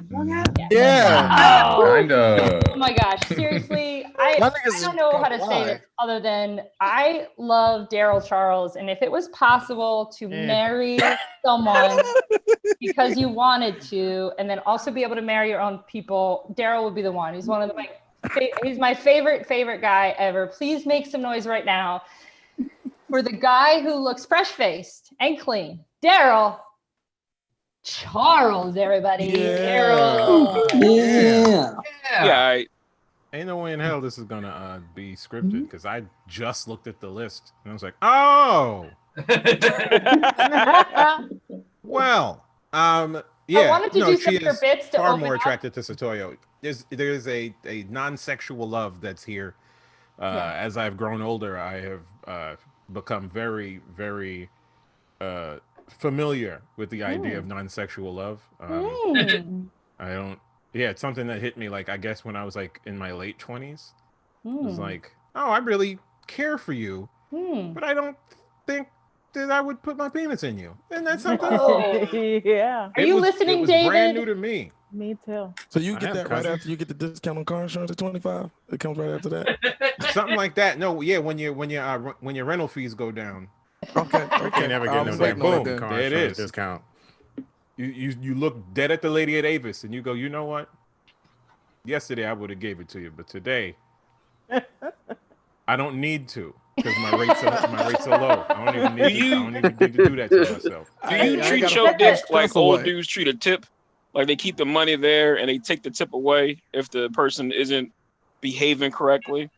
Speaker 2: Yeah.
Speaker 11: Oh.
Speaker 2: Kind of.
Speaker 11: Oh my gosh, seriously, I don't know how to say this other than I love Daryl Charles, and if it was possible to marry someone because you wanted to, and then also be able to marry your own people, Daryl would be the one. He's one of he's my favorite guy ever. Please make some noise right now for the guy who looks fresh-faced and clean, Daryl Charles, everybody.
Speaker 13: Yeah.
Speaker 10: Yeah.
Speaker 6: Ain't no way in hell this is gonna be scripted because I just looked at the list and I was like, oh. Well, yeah.
Speaker 11: I wanted to do some of your bits to
Speaker 6: far
Speaker 11: open
Speaker 6: more
Speaker 11: up.
Speaker 6: attracted to Satoyo. There's a non-sexual love that's here. As I've grown older, I have become very, very familiar with the idea of non-sexual love. I don't. Yeah, it's something that hit me like I guess when I was like in my late 20s. It was like, oh, I really care for you, but I don't think that I would put my penis in you. And that's something.
Speaker 7: Yeah.
Speaker 11: Are you listening,
Speaker 6: it was
Speaker 11: David?
Speaker 6: Brand new to me.
Speaker 7: Me too.
Speaker 4: So you get that right after you get the discount on car insurance at 25. It comes right after that.
Speaker 6: Something like that. No, yeah, when your rental fees go down.
Speaker 4: Okay.
Speaker 13: You can't ever get no damn
Speaker 6: boom.
Speaker 13: car
Speaker 6: There it
Speaker 13: insurance
Speaker 6: is.
Speaker 13: discount.
Speaker 6: You look dead at the lady at Avis and you go, you know what? Yesterday I would have gave it to you, but today I don't need to because my rates are low. I don't even need to do that to myself.
Speaker 10: Do you treat your dick like old dudes treat a tip? Like they keep the money there and they take the tip away if the person isn't behaving correctly?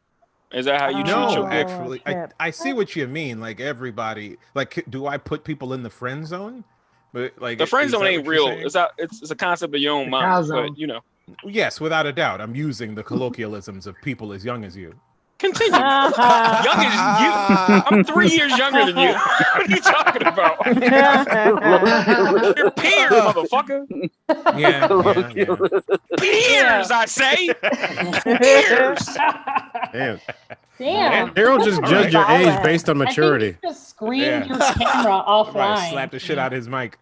Speaker 10: Is that how you treat your dick?
Speaker 6: Actually, I see what you mean. Like everybody, like, do I put people in the friend zone? But like
Speaker 10: the friend zone ain't real. It's a concept of your own mind. But you know.
Speaker 6: Yes, without a doubt. I'm using the colloquialisms of people as young as you.
Speaker 10: Continue. Young as you. I'm 3 years younger than you. What are you talking about? You're peers, motherfucker.
Speaker 6: Yeah.
Speaker 10: Peers, I say. Peers.
Speaker 11: Damn.
Speaker 13: Daryl just judged your age based on maturity.
Speaker 11: I think you just screamed your camera offline.
Speaker 6: Right, slap the shit out of his mic.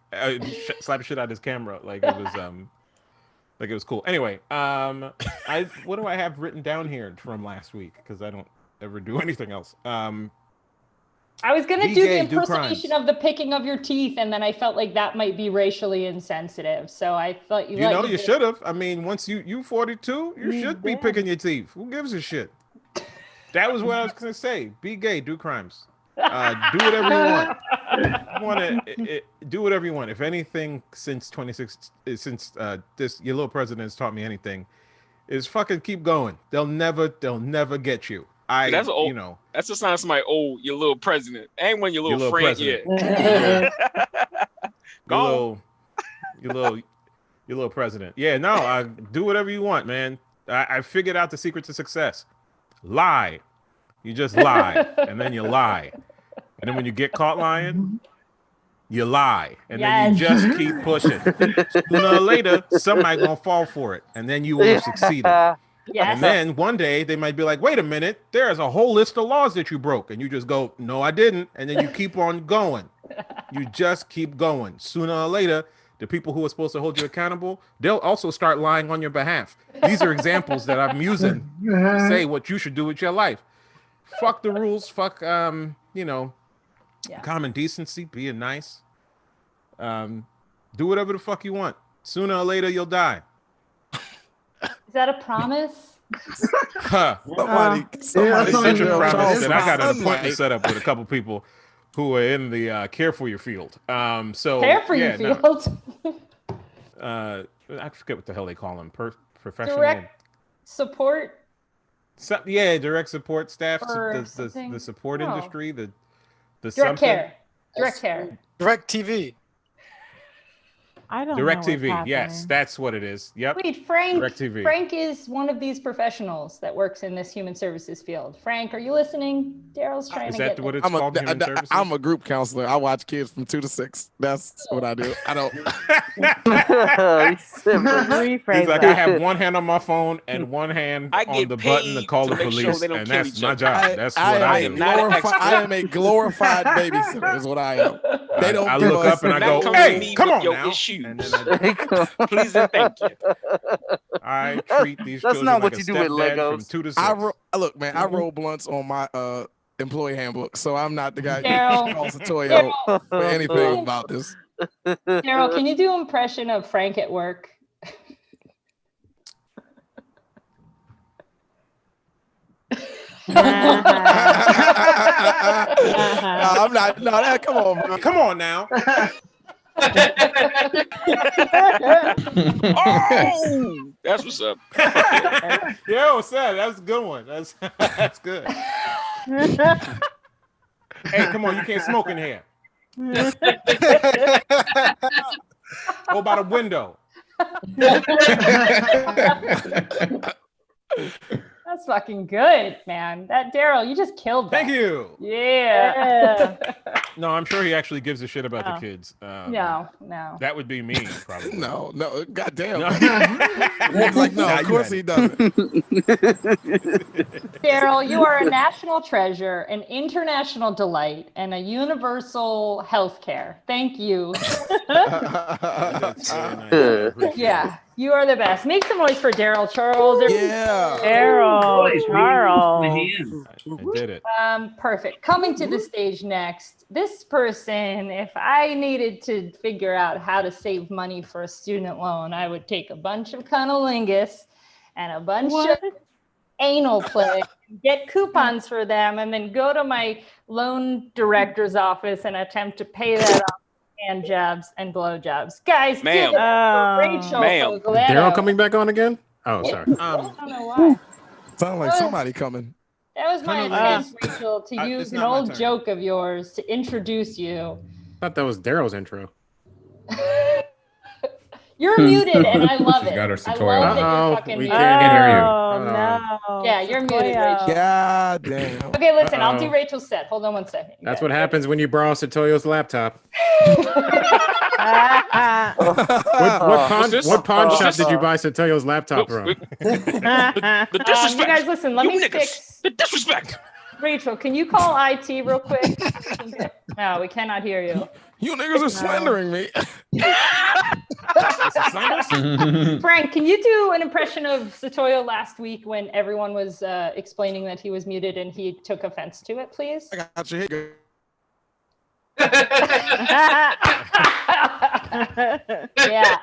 Speaker 6: Slap the shit out of his camera. Like it was cool. Anyway, what do I have written down here from last week? Because I don't ever do anything else.
Speaker 11: I was gonna do the impersonation of the picking of your teeth, and then I felt like that might be racially insensitive. So I thought
Speaker 6: you should have. I mean, once you 42, you should be picking your teeth. Who gives a shit? That was what I was gonna say. Be gay, do crimes. Do whatever you want. Do whatever you want. If anything, since your little president has taught me anything, is fucking keep going. They'll never get you.
Speaker 10: That's the sign of somebody old. Your little president. Ain't one your little friend yet.
Speaker 6: Your little president. Yeah, no. Do whatever you want, man. I figured out the secret to success. Lie. You just lie, and then you lie. And then when you get caught lying, you lie. And then you just keep pushing. Sooner or later, somebody gonna fall for it. And then you will have succeeded.
Speaker 11: Yes.
Speaker 6: And then one day they might be like, wait a minute, there's a whole list of laws that you broke. And you just go, no, I didn't. And then you keep on going. You just keep going. Sooner or later, the people who are supposed to hold you accountable, they'll also start lying on your behalf. These are examples that I'm using to say what you should do with your life. Fuck the rules. Fuck, common decency, being nice. Do whatever the fuck you want. Sooner or later, you'll die.
Speaker 11: Is that a promise?
Speaker 6: Somebody it's such a promise that I got an appointment set up with a couple people who are in the care for your field.
Speaker 11: Care for your field?
Speaker 6: I forget what the hell they call them. Professional
Speaker 11: direct support.
Speaker 6: Direct support staff, the support industry, the
Speaker 11: direct care. Direct care.
Speaker 17: Direct TV.
Speaker 7: I don't
Speaker 6: Direct
Speaker 7: know what's
Speaker 6: TV. Yes,
Speaker 7: happening.
Speaker 6: that's what it is. Yep.
Speaker 11: Wait, Frank.
Speaker 6: Direct TV.
Speaker 11: Frank is one of these professionals that works in this human services field. Frank, are you listening? Daryl's trying
Speaker 6: Is
Speaker 11: to
Speaker 6: that
Speaker 11: get.
Speaker 6: what it's called? Human services?
Speaker 4: I'm a group counselor. I watch kids from 2 to 6. That's what I do. I don't.
Speaker 6: He's like, I have one hand on my phone and one hand on the button to call the police, and that's my job. That's what I do.
Speaker 4: I am a glorified babysitter. Is what I am. They don't.
Speaker 6: I look up and I go, "Hey, come on now!" And then
Speaker 10: Please and thank you.
Speaker 6: I treat these
Speaker 12: That's
Speaker 6: children
Speaker 12: not
Speaker 6: like
Speaker 12: what
Speaker 6: a
Speaker 12: you do with
Speaker 6: stepdad
Speaker 12: Legos.
Speaker 6: from 2 to 6.
Speaker 4: Look, man. I roll blunts on my employee handbook, so I'm not the guy
Speaker 11: Daryl.
Speaker 4: who calls Satoyo for anything about this.
Speaker 11: Daryl, can you do an impression of Frank at work?
Speaker 4: I'm not. No, that. Come on, bro.
Speaker 6: Come on now.
Speaker 10: Oh, that's what's up.
Speaker 6: Yo, Seth, that's a good one. That's good. Hey, come on, you can't smoke in here. Go by the window.
Speaker 11: That's fucking good, man. That Daryl, you just killed that.
Speaker 6: Thank you.
Speaker 11: Yeah.
Speaker 6: No, I'm sure he actually gives a shit about the kids.
Speaker 11: No.
Speaker 6: That would be me, probably.
Speaker 4: No, goddamn.
Speaker 6: No.
Speaker 4: He's like, no, of course he doesn't.
Speaker 11: Daryl, you are a national treasure, an international delight, and a universal healthcare. Thank you.
Speaker 6: That's very nice.
Speaker 11: Yeah, you are the best. Make some noise for Daryl Charles.
Speaker 4: Yeah.
Speaker 7: Daryl Charles.
Speaker 6: I did it.
Speaker 11: Perfect. Coming to the stage next, this person, if I needed to figure out how to save money for a student loan, I would take a bunch of cunnilingus and a bunch of anal play, get coupons for them, and then go to my loan director's office and attempt to pay that off. Hand jobs and blow jobs. Guys,
Speaker 10: Ma'am.
Speaker 11: Rachel.
Speaker 10: Ma'am.
Speaker 13: Daryl coming back on again? Oh, sorry.
Speaker 11: I don't know why.
Speaker 4: Sound like somebody coming.
Speaker 11: That was my attempt, Rachel, to use
Speaker 6: it's
Speaker 11: an
Speaker 6: not my
Speaker 11: old
Speaker 6: turn.
Speaker 11: joke of yours to introduce you.
Speaker 13: I thought that was Daryl's intro.
Speaker 11: You're muted, and I love
Speaker 2: She's
Speaker 11: it.
Speaker 2: got her
Speaker 11: I
Speaker 2: Satoyo.
Speaker 11: love that
Speaker 13: Uh-oh,
Speaker 11: you're fucking
Speaker 13: we
Speaker 11: muted.
Speaker 13: can't hear you.
Speaker 7: Oh, no.
Speaker 11: Yeah, you're muted, Rachel.
Speaker 4: God damn.
Speaker 11: Okay, listen, I'll
Speaker 13: Uh-oh.
Speaker 11: do Rachel's set. Hold on one second. You
Speaker 13: That's
Speaker 11: got
Speaker 13: what happens when you borrow Satoyo's laptop. What pawn shop did you buy Satoyo's laptop from?
Speaker 10: The
Speaker 11: you
Speaker 10: disrespect.
Speaker 11: guys, listen, let
Speaker 10: You
Speaker 11: me
Speaker 10: niggas.
Speaker 11: fix.
Speaker 10: The disrespect.
Speaker 11: Rachel, can you call IT real quick? No, we cannot hear you.
Speaker 4: You niggas are slandering me.
Speaker 11: Frank, can you do an impression of Satoyo last week when everyone was explaining that he was muted and he took offense to it, please?
Speaker 4: I got your hit.
Speaker 11: Yeah.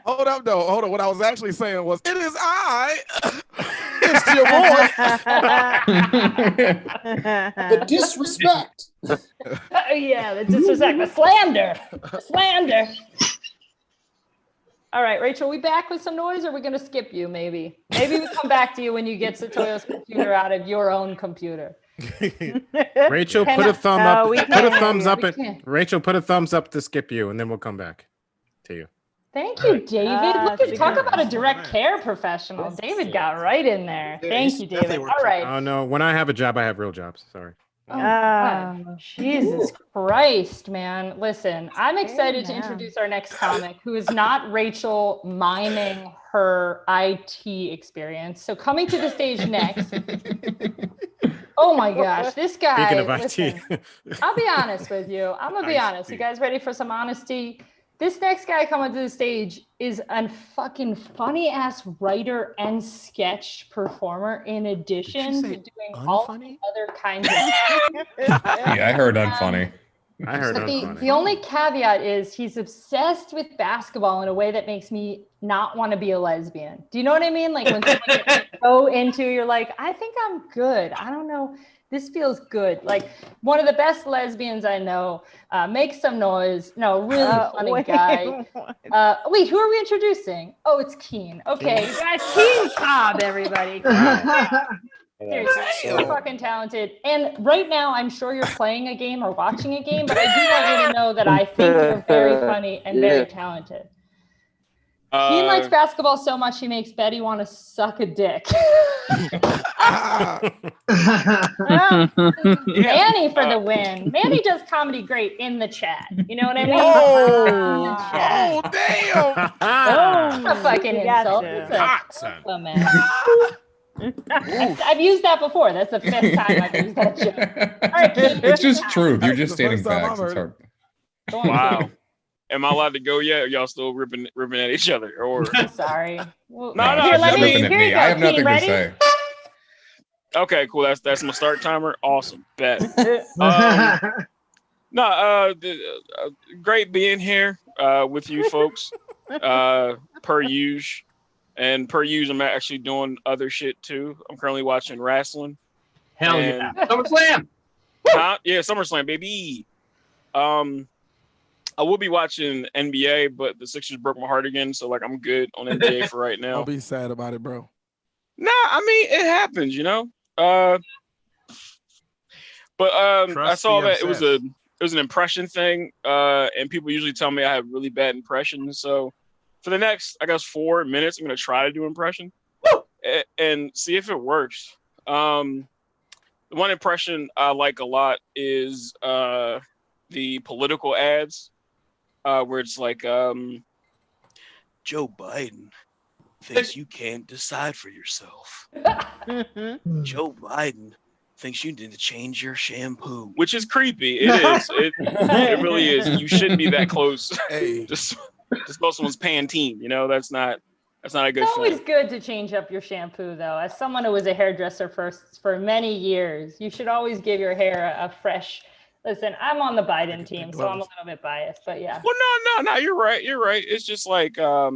Speaker 4: Hold up, though. Hold on. What I was actually saying was, it is I. It's your boy.
Speaker 16: The disrespect.
Speaker 11: Yeah, the disrespect, the slander. The slander. All right, Rachel, we back with some noise, or are we going to skip you, maybe? Maybe we come back to you when you get Satoyo's computer out of your own computer.
Speaker 13: Rachel, put a thumb up.
Speaker 11: we
Speaker 13: Put a
Speaker 11: can't.
Speaker 13: thumbs up.
Speaker 11: We can't.
Speaker 13: Rachel, put a thumbs up to skip you, and then we'll come back to you.
Speaker 11: Thank you, David. Look at talk about a direct care professional. David got right in there. Thank you, David. All right.
Speaker 13: Oh no, when I have a job, I have real jobs. Sorry.
Speaker 11: Oh, Jesus Christ, man. Listen, I'm excited to introduce our next comic who is not Rachel miming her IT experience. So coming to the stage next. Oh my gosh, this guy.
Speaker 13: Speaking of
Speaker 11: listen,
Speaker 13: IT.
Speaker 11: I'll be honest with you. I'm going to be honest. You guys ready for some honesty? This next guy coming to the stage is a fucking funny ass writer and sketch performer in addition to doing all the other kinds of
Speaker 2: Yeah, I heard unfunny.
Speaker 13: I heard
Speaker 11: But
Speaker 13: unfunny.
Speaker 11: the only caveat is he's obsessed with basketball in a way that makes me not want to be a lesbian. Do you know what I mean? Like when someone you go into, you're like, I think I'm good. I don't know. This feels good. Like one of the best lesbians I know. Make some noise. No, really funny guy. Wait, who are we introducing? Oh, it's Keen. Okay, guys, Keen Cobb, everybody.
Speaker 6: Wow,
Speaker 11: Seriously, you're fucking talented. And right now, I'm sure you're playing a game or watching a game, but I do want you to know that I think you're very funny and very talented. He likes basketball so much he makes Betty want to suck a dick. Manny for the win. Manny does comedy great in the chat. You know what I mean?
Speaker 4: Oh, damn!
Speaker 11: That's a fucking insult. It's a compliment. I've used that before. That's the 5th time I've used that joke. All right,
Speaker 2: it's just truth. You're just stating facts. It's hard.
Speaker 10: Wow. Am I allowed to go yet? Or y'all still ripping at each other? Or
Speaker 11: I'm sorry. Well,
Speaker 10: no.
Speaker 11: Here, let me.
Speaker 2: Here you go. I have nothing to say.
Speaker 10: Okay, cool. That's my start timer. Awesome. Bet. Great being here with you folks. Per usual. And per usual, I'm actually doing other shit too. I'm currently watching wrestling.
Speaker 15: Hell yeah. SummerSlam.
Speaker 10: Yeah, SummerSlam, baby. I will be watching NBA, but the Sixers broke my heart again, so like I'm good on NBA for right now.
Speaker 4: Don't be sad about it, bro.
Speaker 10: Nah, I mean it happens, you know. But I saw that it was an impression thing, and people usually tell me I have really bad impressions. So for the next, I guess, 4 minutes, I'm gonna try to do impression and see if it works. The one impression I like a lot is the political ads. Where it's like, Joe Biden thinks you can't decide for yourself. Joe Biden thinks you need to change your shampoo, which is creepy. It is. It really is. You shouldn't be that close.
Speaker 4: Hey,
Speaker 10: just smell someone's Pantene. You know, that's not a good thing.
Speaker 11: It's always good to change up your shampoo, though. As someone who was a hairdresser for many years, you should always give your hair a fresh. Listen, I'm on the Biden team, so I'm a little bit biased, but yeah.
Speaker 10: Well, no, you're right. It's just like, I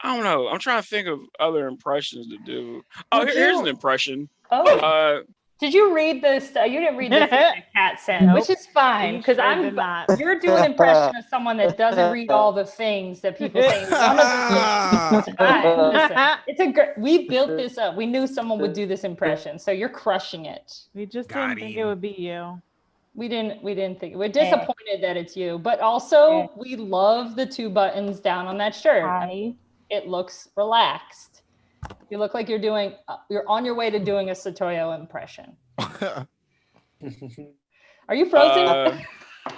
Speaker 10: don't know. I'm trying to think of other impressions to do. Oh, here's an impression.
Speaker 11: Oh. Did you read this? You didn't read this that Kat sent, which is fine, because you're doing an impression of someone that doesn't read all the things that people say. It's fine. Listen, we built this up. We knew someone would do this impression, so you're crushing it.
Speaker 7: We just didn't think it would be you.
Speaker 11: We didn't think. We're disappointed that it's you, but also we love the 2 buttons down on that shirt. It looks relaxed. You look like you're on your way to doing a Sotoyo impression. Are you frozen?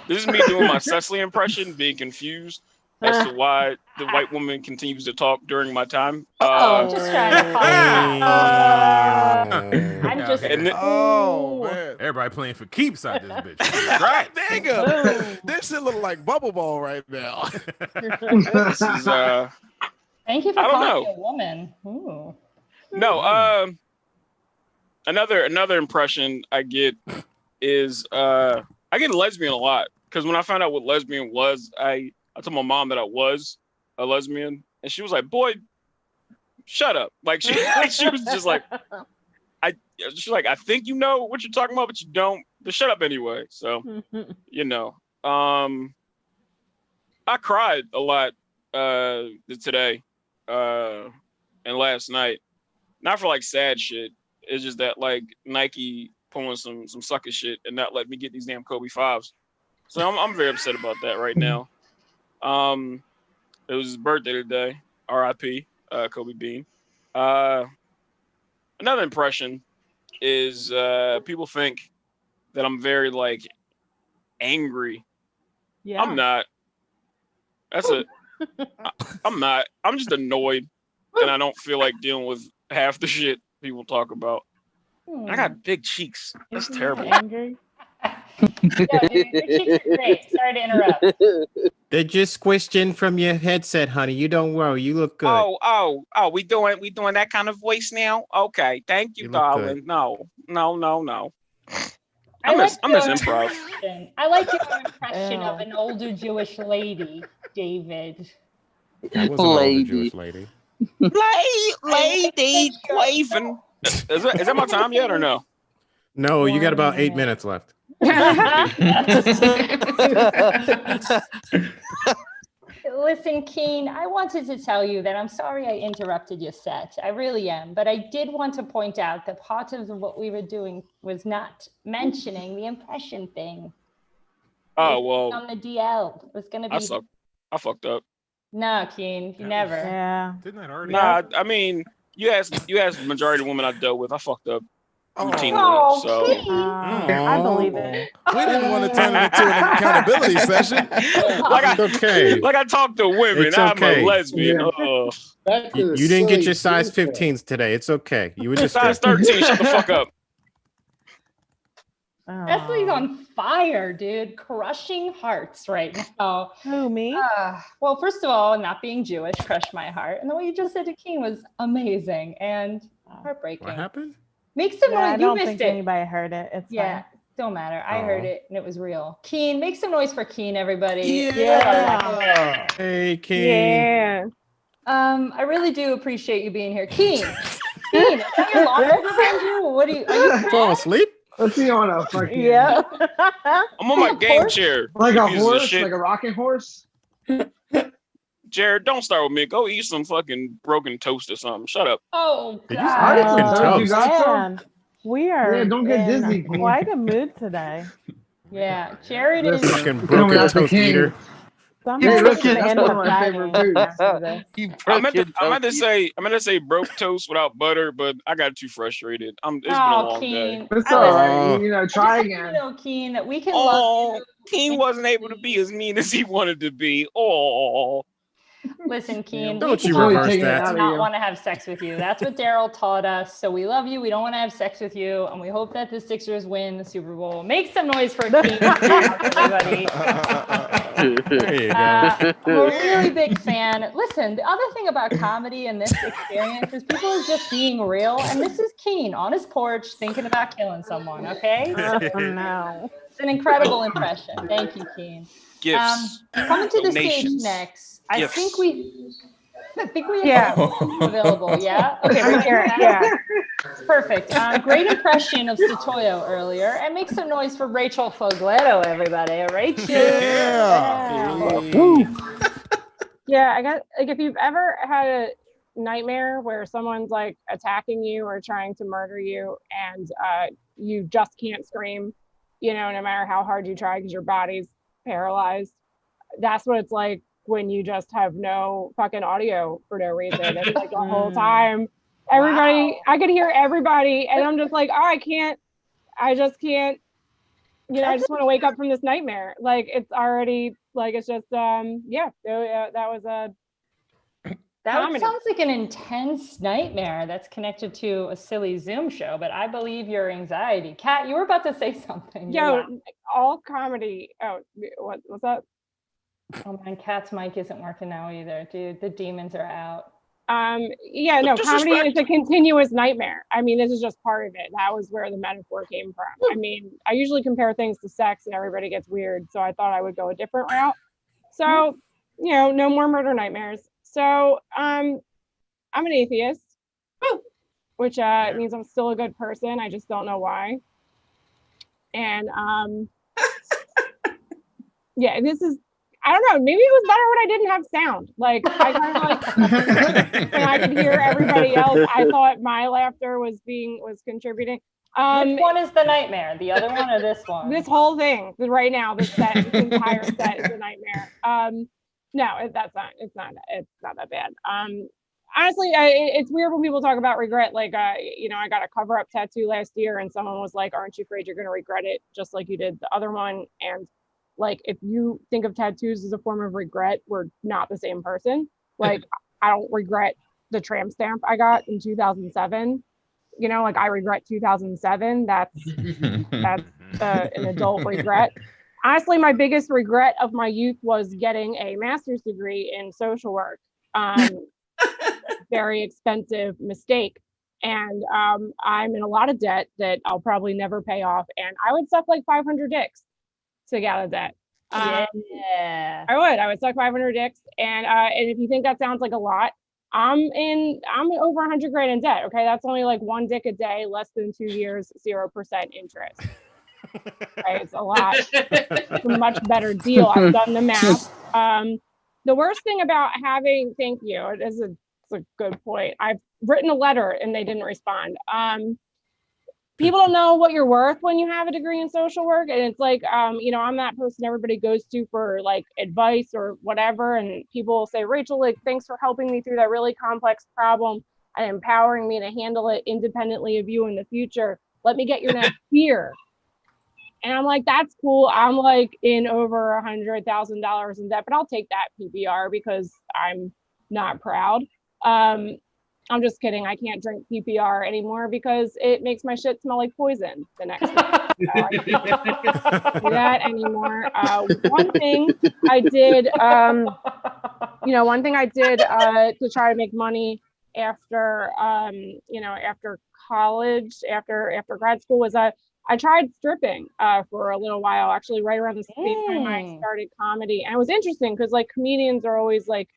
Speaker 10: This is me doing my Cecily impression, being confused as to why the white woman continues to talk during my time.
Speaker 11: I'm just trying to call I'm just.
Speaker 4: Man.
Speaker 6: Everybody playing for keeps out this bitch.
Speaker 4: Right, nigga. This shit look like bubble ball right now.
Speaker 10: This is
Speaker 11: Thank you for calling me a woman. Ooh.
Speaker 10: No, another impression I get is I get lesbian a lot, because when I found out what lesbian was, I told my mom that I was a lesbian, and she was like, "Boy, shut up!" Like she was just like, she's like, "I think you know what you're talking about, but you don't. But shut up anyway." So, you know, I cried a lot today. And last night, not for like sad shit. It's just that like Nike pulling some sucker shit and not letting me get these damn Kobe 5s. So I'm very upset about that right now. It was his birthday today. R.I.P. Kobe Bean. Another impression is people think that I'm very like angry. Yeah. I'm not. I'm not. I'm just annoyed, and I don't feel like dealing with half the shit people talk about. I got big cheeks. That's terrible.
Speaker 11: Angry? Yo, dude, your cheeks are great. Sorry to interrupt.
Speaker 13: They're just squished in from your headset, honey. You don't worry. You look good.
Speaker 10: Oh, we doing that kind of voice now? Okay, thank you darling. Good. No. I miss improv.
Speaker 11: I like your impression of an older Jewish lady, David.
Speaker 13: That was an older Jewish lady.
Speaker 10: Lady waving. Is that my time yet or no?
Speaker 13: No, you got about 8 minutes left.
Speaker 11: Listen, Keen, I wanted to tell you that I'm sorry I interrupted your set. I really am. But I did want to point out that part of what we were doing was not mentioning the impression thing.
Speaker 10: Oh, well.
Speaker 11: On the DL. It was going to be.
Speaker 10: I fucked up.
Speaker 11: No, Keen, you never.
Speaker 7: Yeah.
Speaker 6: Didn't that already?
Speaker 10: Nah, I mean, you asked the majority of women I dealt with. I fucked up routinely.
Speaker 11: Oh,
Speaker 10: so
Speaker 7: I believe it.
Speaker 4: We didn't want to turn it into an accountability session.
Speaker 10: Like I talk to women.
Speaker 13: It's
Speaker 10: I'm
Speaker 13: okay.
Speaker 10: a lesbian.
Speaker 13: You didn't get your size 15s today. It's okay. You were just
Speaker 10: size 13. Shut the fuck up.
Speaker 11: Leslie's on fire, dude. Crushing hearts right now.
Speaker 7: Who, me?
Speaker 11: Well, first of all, not being Jewish crushed my heart. And then what you just said to Keen was amazing and heartbreaking.
Speaker 13: What happened?
Speaker 11: Make some noise.
Speaker 7: I don't
Speaker 11: you
Speaker 7: think
Speaker 11: missed it.
Speaker 7: anybody heard it. It's fine.
Speaker 11: Don't matter. I heard it and it was real. Keen, make some noise for Keen, everybody.
Speaker 7: Yeah.
Speaker 13: Hey, Keen.
Speaker 7: Yeah.
Speaker 11: I really do appreciate you being here. Keen. Keen, is that your locker behind you? What are you
Speaker 13: fall asleep?
Speaker 18: Let's see on a fucking.
Speaker 7: Yeah.
Speaker 10: I'm on my game chair.
Speaker 18: Like a
Speaker 10: Piece of
Speaker 18: horse,
Speaker 10: shit.
Speaker 18: like a rocking horse.
Speaker 10: Jared, don't start with me. Go eat some fucking broken toast or something. Shut up.
Speaker 11: Oh,
Speaker 13: Did
Speaker 11: God.
Speaker 13: you say broken toast?
Speaker 7: We are
Speaker 18: Yeah, don't get
Speaker 7: in
Speaker 18: dizzy, Keen.
Speaker 7: quite a mood today.
Speaker 11: Yeah, Jared is.
Speaker 13: Fucking broken toast eater.
Speaker 18: Hey, listen, that's one of my favorite foods.
Speaker 10: I meant to say broke toast without butter, but I got too frustrated. It's been a long day.
Speaker 18: It's all right. You know, try again.
Speaker 11: You know, Keen, that we can
Speaker 10: Oh,
Speaker 11: love you.
Speaker 10: Keen wasn't able to be as mean as he wanted to be. Oh.
Speaker 11: Listen, Keen,
Speaker 13: Don't
Speaker 11: we
Speaker 13: you
Speaker 11: can
Speaker 13: reverse that.
Speaker 11: not want to have sex with you. That's what Daryl taught us. So we love you. We don't want to have sex with you. And we hope that the Sixers win the Super Bowl. Make some noise for Keen, everybody.
Speaker 13: There you go.
Speaker 11: I'm a really big fan. Listen, the other thing about comedy and this experience is people are just being real. And this is Keen on his porch thinking about killing someone, okay?
Speaker 7: Oh, no.
Speaker 11: It's an incredible impression. Thank you, Keen.
Speaker 10: Gifts.
Speaker 11: Coming to the stage
Speaker 10: Donations.
Speaker 11: next. I
Speaker 10: Gifts.
Speaker 11: think we have available. Yeah. Okay.
Speaker 7: I'm here. Yeah.
Speaker 11: Perfect. Great impression of Satoyo earlier, and make some noise for Rachel Fogletto, everybody. Rachel.
Speaker 19: Yeah, I got like if you've ever had a nightmare where someone's like attacking you or trying to murder you, and you just can't scream, you know, no matter how hard you try because your body's paralyzed. That's what it's like when you just have no fucking audio for no reason. It's like the whole time. Everybody, I could hear everybody, and I'm just like, oh, I just can't, you know, I just want to wake up from this nightmare. Like it's already, like it's just, that was a.
Speaker 11: That sounds like an intense nightmare that's connected to a silly Zoom show, but I believe your anxiety. Kat, you were about to say something.
Speaker 19: Yeah, all comedy. Oh, what's up?
Speaker 11: Oh man, Kat's mic isn't working now either, dude. The demons are out.
Speaker 19: Yeah, no, comedy is a continuous nightmare. I mean, this is just part of it. That was where the metaphor came from. I mean, I usually compare things to sex and everybody gets weird, so I thought I would go a different route. So, you know, no more murder nightmares. So, I'm an atheist, which means I'm still a good person. I just don't know why. And yeah, this is, I don't know, maybe it was better when I didn't have sound. Like I kind of like when I could hear everybody else, I thought my laughter was contributing.
Speaker 11: Which one is the nightmare? The other one or this one?
Speaker 19: This whole thing right now, this entire set is a nightmare. No, it's not that bad. Honestly, it's weird when people talk about regret. Like, you know, I got a cover-up tattoo last year, and someone was like, "Aren't you afraid you're going to regret it, just like you did the other one?" And like, if you think of tattoos as a form of regret, we're not the same person. Like, I don't regret the tramp stamp I got in 2007. You know, like I regret 2007. That's an adult regret. Honestly, my biggest regret of my youth was getting a master's degree in social work. Very expensive mistake. And I'm in a lot of debt that I'll probably never pay off. And I would suck like 500 dicks to get out of debt.
Speaker 11: Yeah.
Speaker 19: I would suck 500 dicks. And if you think that sounds like a lot, I'm over 100 grand in debt. Okay. That's only like one dick a day, less than 2 years, 0% interest. Right? It's a lot. It's a much better deal. I've done the math. The worst thing about having, thank you, it's a good point. I've written a letter and they didn't respond. People don't know what you're worth when you have a degree in social work. And it's like, you know, I'm that person everybody goes to for like advice or whatever. And people will say, Rachel, like, thanks for helping me through that really complex problem and empowering me to handle it independently of you in the future. Let me get your next beer. And I'm like, that's cool. I'm like in over $100,000 in debt, but I'll take that PPR because I'm not proud. I'm just kidding. I can't drink PPR anymore because it makes my shit smell like poison the next day. So I can't do that anymore. One thing I did, to try to make money after, after college, after grad school was I tried stripping for a little while, actually right around the same time I started comedy. And it was interesting because like comedians are always like,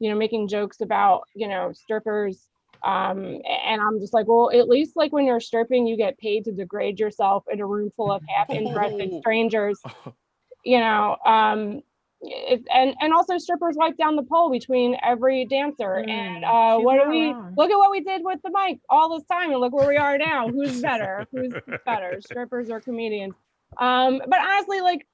Speaker 19: making jokes about, strippers. And I'm just like, well, at least like when you're stripping, you get paid to degrade yourself in a room full of half interested strangers, and also strippers wipe down the pole between every dancer. And look at what we did with the mic all this time, and look where we are now. Who's better, strippers or comedians? But honestly, like,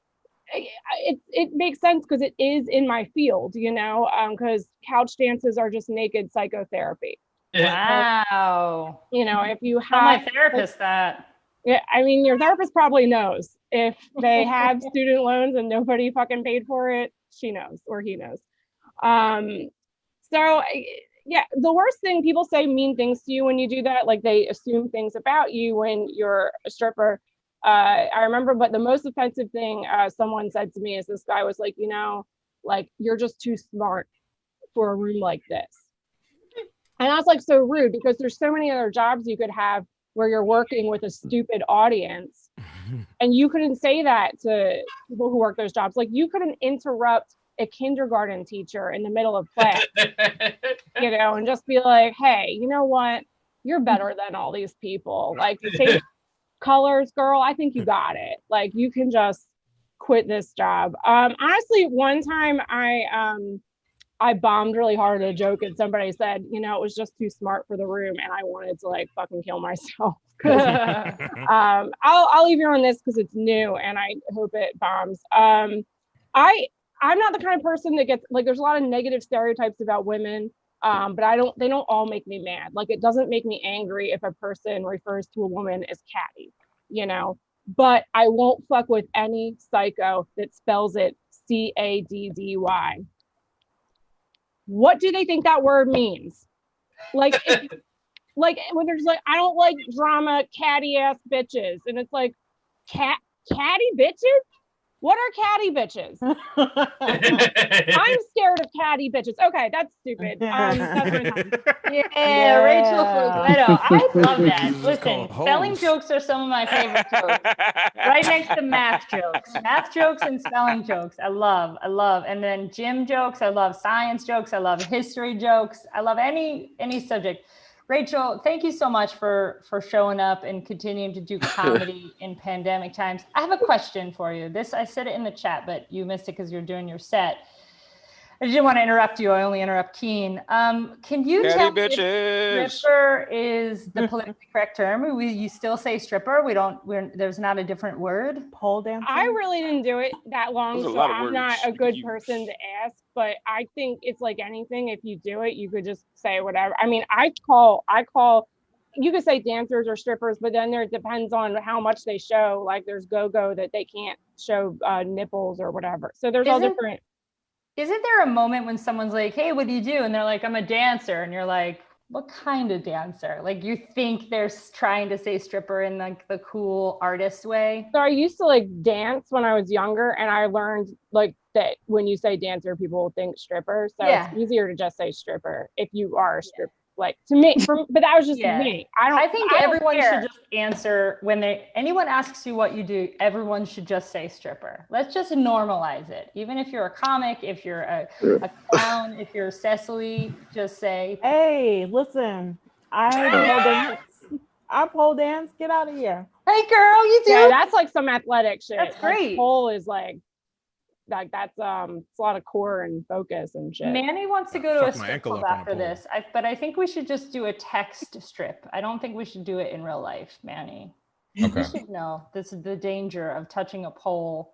Speaker 19: it makes sense because it is in my field, because couch dances are just naked psychotherapy.
Speaker 11: Wow.
Speaker 19: If you have
Speaker 11: Tell my therapist that.
Speaker 19: Yeah, I mean, your therapist probably knows if they have student loans and nobody fucking paid for it. She knows, or he knows. So yeah, the worst thing, people say mean things to you when you do that. Like they assume things about you when you're a stripper. I remember, but the most offensive thing someone said to me is this guy was like, like, you're just too smart for a room like this. And I was like, so rude, because there's so many other jobs you could have where you're working with a stupid audience. And you couldn't say that to people who work those jobs. Like, you couldn't interrupt a kindergarten teacher in the middle of class, and just be like, hey, you know what? You're better than all these people. Like, change colors, girl. I think you got it. Like, you can just quit this job. Honestly, one time I bombed really hard at a joke and somebody said, it was just too smart for the room, and I wanted to like fucking kill myself. I'll leave you on this because it's new and I hope it bombs. I'm not the kind of person that gets like, there's a lot of negative stereotypes about women, but they don't all make me mad. Like, it doesn't make me angry if a person refers to a woman as catty, but I won't fuck with any psycho that spells it CADDY. What do they think that word means? Like, like when there's like, I don't like drama, catty ass bitches, and it's like, catty bitches? What are catty bitches? I'm scared of catty bitches. Okay, that's stupid. That's my time.
Speaker 11: Yeah, Rachel Flugletto. I love that. Listen, spelling jokes are some of my favorite jokes. Right next to math jokes. Math jokes and spelling jokes. I love. And then gym jokes. I love science jokes. I love history jokes. I love any subject. Rachel, thank you so much for showing up and continuing to do comedy in pandemic times. I have a question for you. I said it in the chat, but you missed it because you're doing your set. I didn't want to interrupt you. I only interrupt Keen. Can you tell me if stripper is the politically correct term? You still say stripper? There's not a different word?
Speaker 7: Pole dancer?
Speaker 19: I really didn't do it that long, so I'm not a good person to ask, but I think it's like anything. If you do it, you could just say whatever. I mean, I call, you could say dancers or strippers, but then it depends on how much they show. Like, there's go-go that they can't show nipples or whatever. So there's all different.
Speaker 11: Isn't there a moment when someone's like, hey, what do you do? And they're like, I'm a dancer. And you're like, what kind of dancer? Like, you think they're trying to say stripper in like the cool artist way?
Speaker 19: So I used to like dance when I was younger, and I learned like that when you say dancer, people think stripper. So it's easier to just say stripper if you are a stripper. Like, to me, but that was just me.
Speaker 11: I think everyone should just answer when anyone asks you what you do, everyone should just say stripper. Let's just normalize it. Even if you're a comic, if you're a clown, if you're Cecily, just say,
Speaker 7: hey, listen, I pole dance, get out of here.
Speaker 11: Hey girl, you do?
Speaker 19: Yeah, that's like some athletic shit.
Speaker 11: That's great.
Speaker 19: Like, pole is like, like that's it's a lot of core and focus and shit.
Speaker 11: Manny wants to go to a
Speaker 6: Fuck my
Speaker 11: strip
Speaker 6: ankle
Speaker 11: club
Speaker 6: up on a
Speaker 11: after
Speaker 6: pole.
Speaker 11: this, but I think we should just do a text strip. I don't think we should do it in real life, Manny.
Speaker 2: Okay.
Speaker 11: You should know this is the danger of touching a pole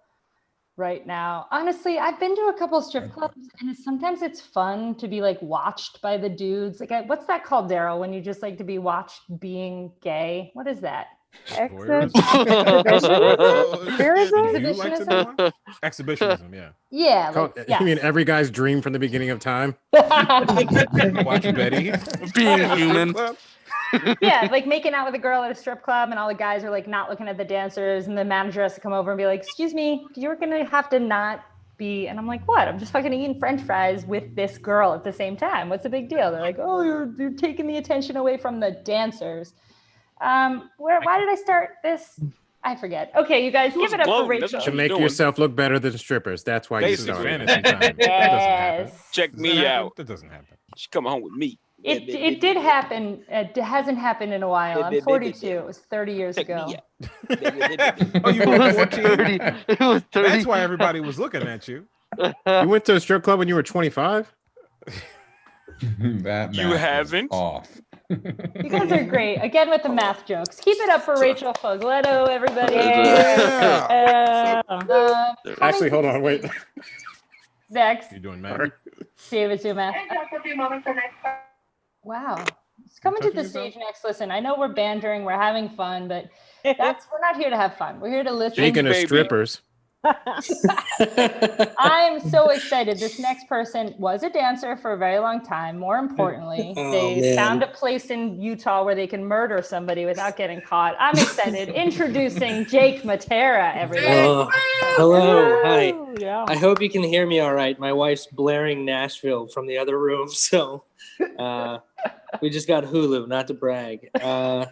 Speaker 11: right now. Honestly, I've been to a couple strip clubs, and sometimes it's fun to be like watched by the dudes. Like, what's that called, Daryl? When you just like to be watched being gay? What is that?
Speaker 6: Exhibitionism? Exhibitionism, yeah.
Speaker 11: Yeah.
Speaker 13: You mean every guy's dream from the beginning of time?
Speaker 6: Watch Betty
Speaker 12: being human.
Speaker 11: Yeah, like making out with a girl at a strip club, and all the guys are like not looking at the dancers, and the manager has to come over and be like, "Excuse me, you're gonna have to not be." And I'm like, "What? I'm just fucking eating French fries with this girl at the same time. What's the big deal?" They're like, "Oh, you're taking the attention away from the dancers." Why did I start this? I forget. Okay, you guys, give it up for Rachel.
Speaker 13: To make yourself look better than strippers. That's why you started.
Speaker 6: Fantasy time. That doesn't happen.
Speaker 10: Check me out.
Speaker 6: That doesn't happen.
Speaker 10: She's coming home with me.
Speaker 11: It did happen. It hasn't happened in a while. I'm 42. It was 30 years ago.
Speaker 6: Oh, you were 14?
Speaker 12: It was 30.
Speaker 6: That's why everybody was looking at you.
Speaker 13: You went to a strip club when you were 25?
Speaker 2: That
Speaker 10: You haven't?
Speaker 2: Off.
Speaker 11: You guys are great. Again with the math jokes. Keep it up for Rachel Fogletto, everybody.
Speaker 13: Actually, hold on, wait.
Speaker 11: Next.
Speaker 6: You're doing math.
Speaker 11: David's doing math. Wow. It's coming to the stage next. Listen, I know we're bantering, we're having fun, but we're not here to have fun. We're here to listen.
Speaker 13: Speaking of strippers.
Speaker 11: I'm so excited. This next person was a dancer for a very long time. More importantly, they found a place in Utah where they can murder somebody without getting caught. I'm excited. Introducing Jake Matera, everyone.
Speaker 20: Hello. Hi.
Speaker 19: Yeah.
Speaker 20: I hope you can hear me all right. My wife's blaring Nashville from the other room, so we just got Hulu, not to brag. The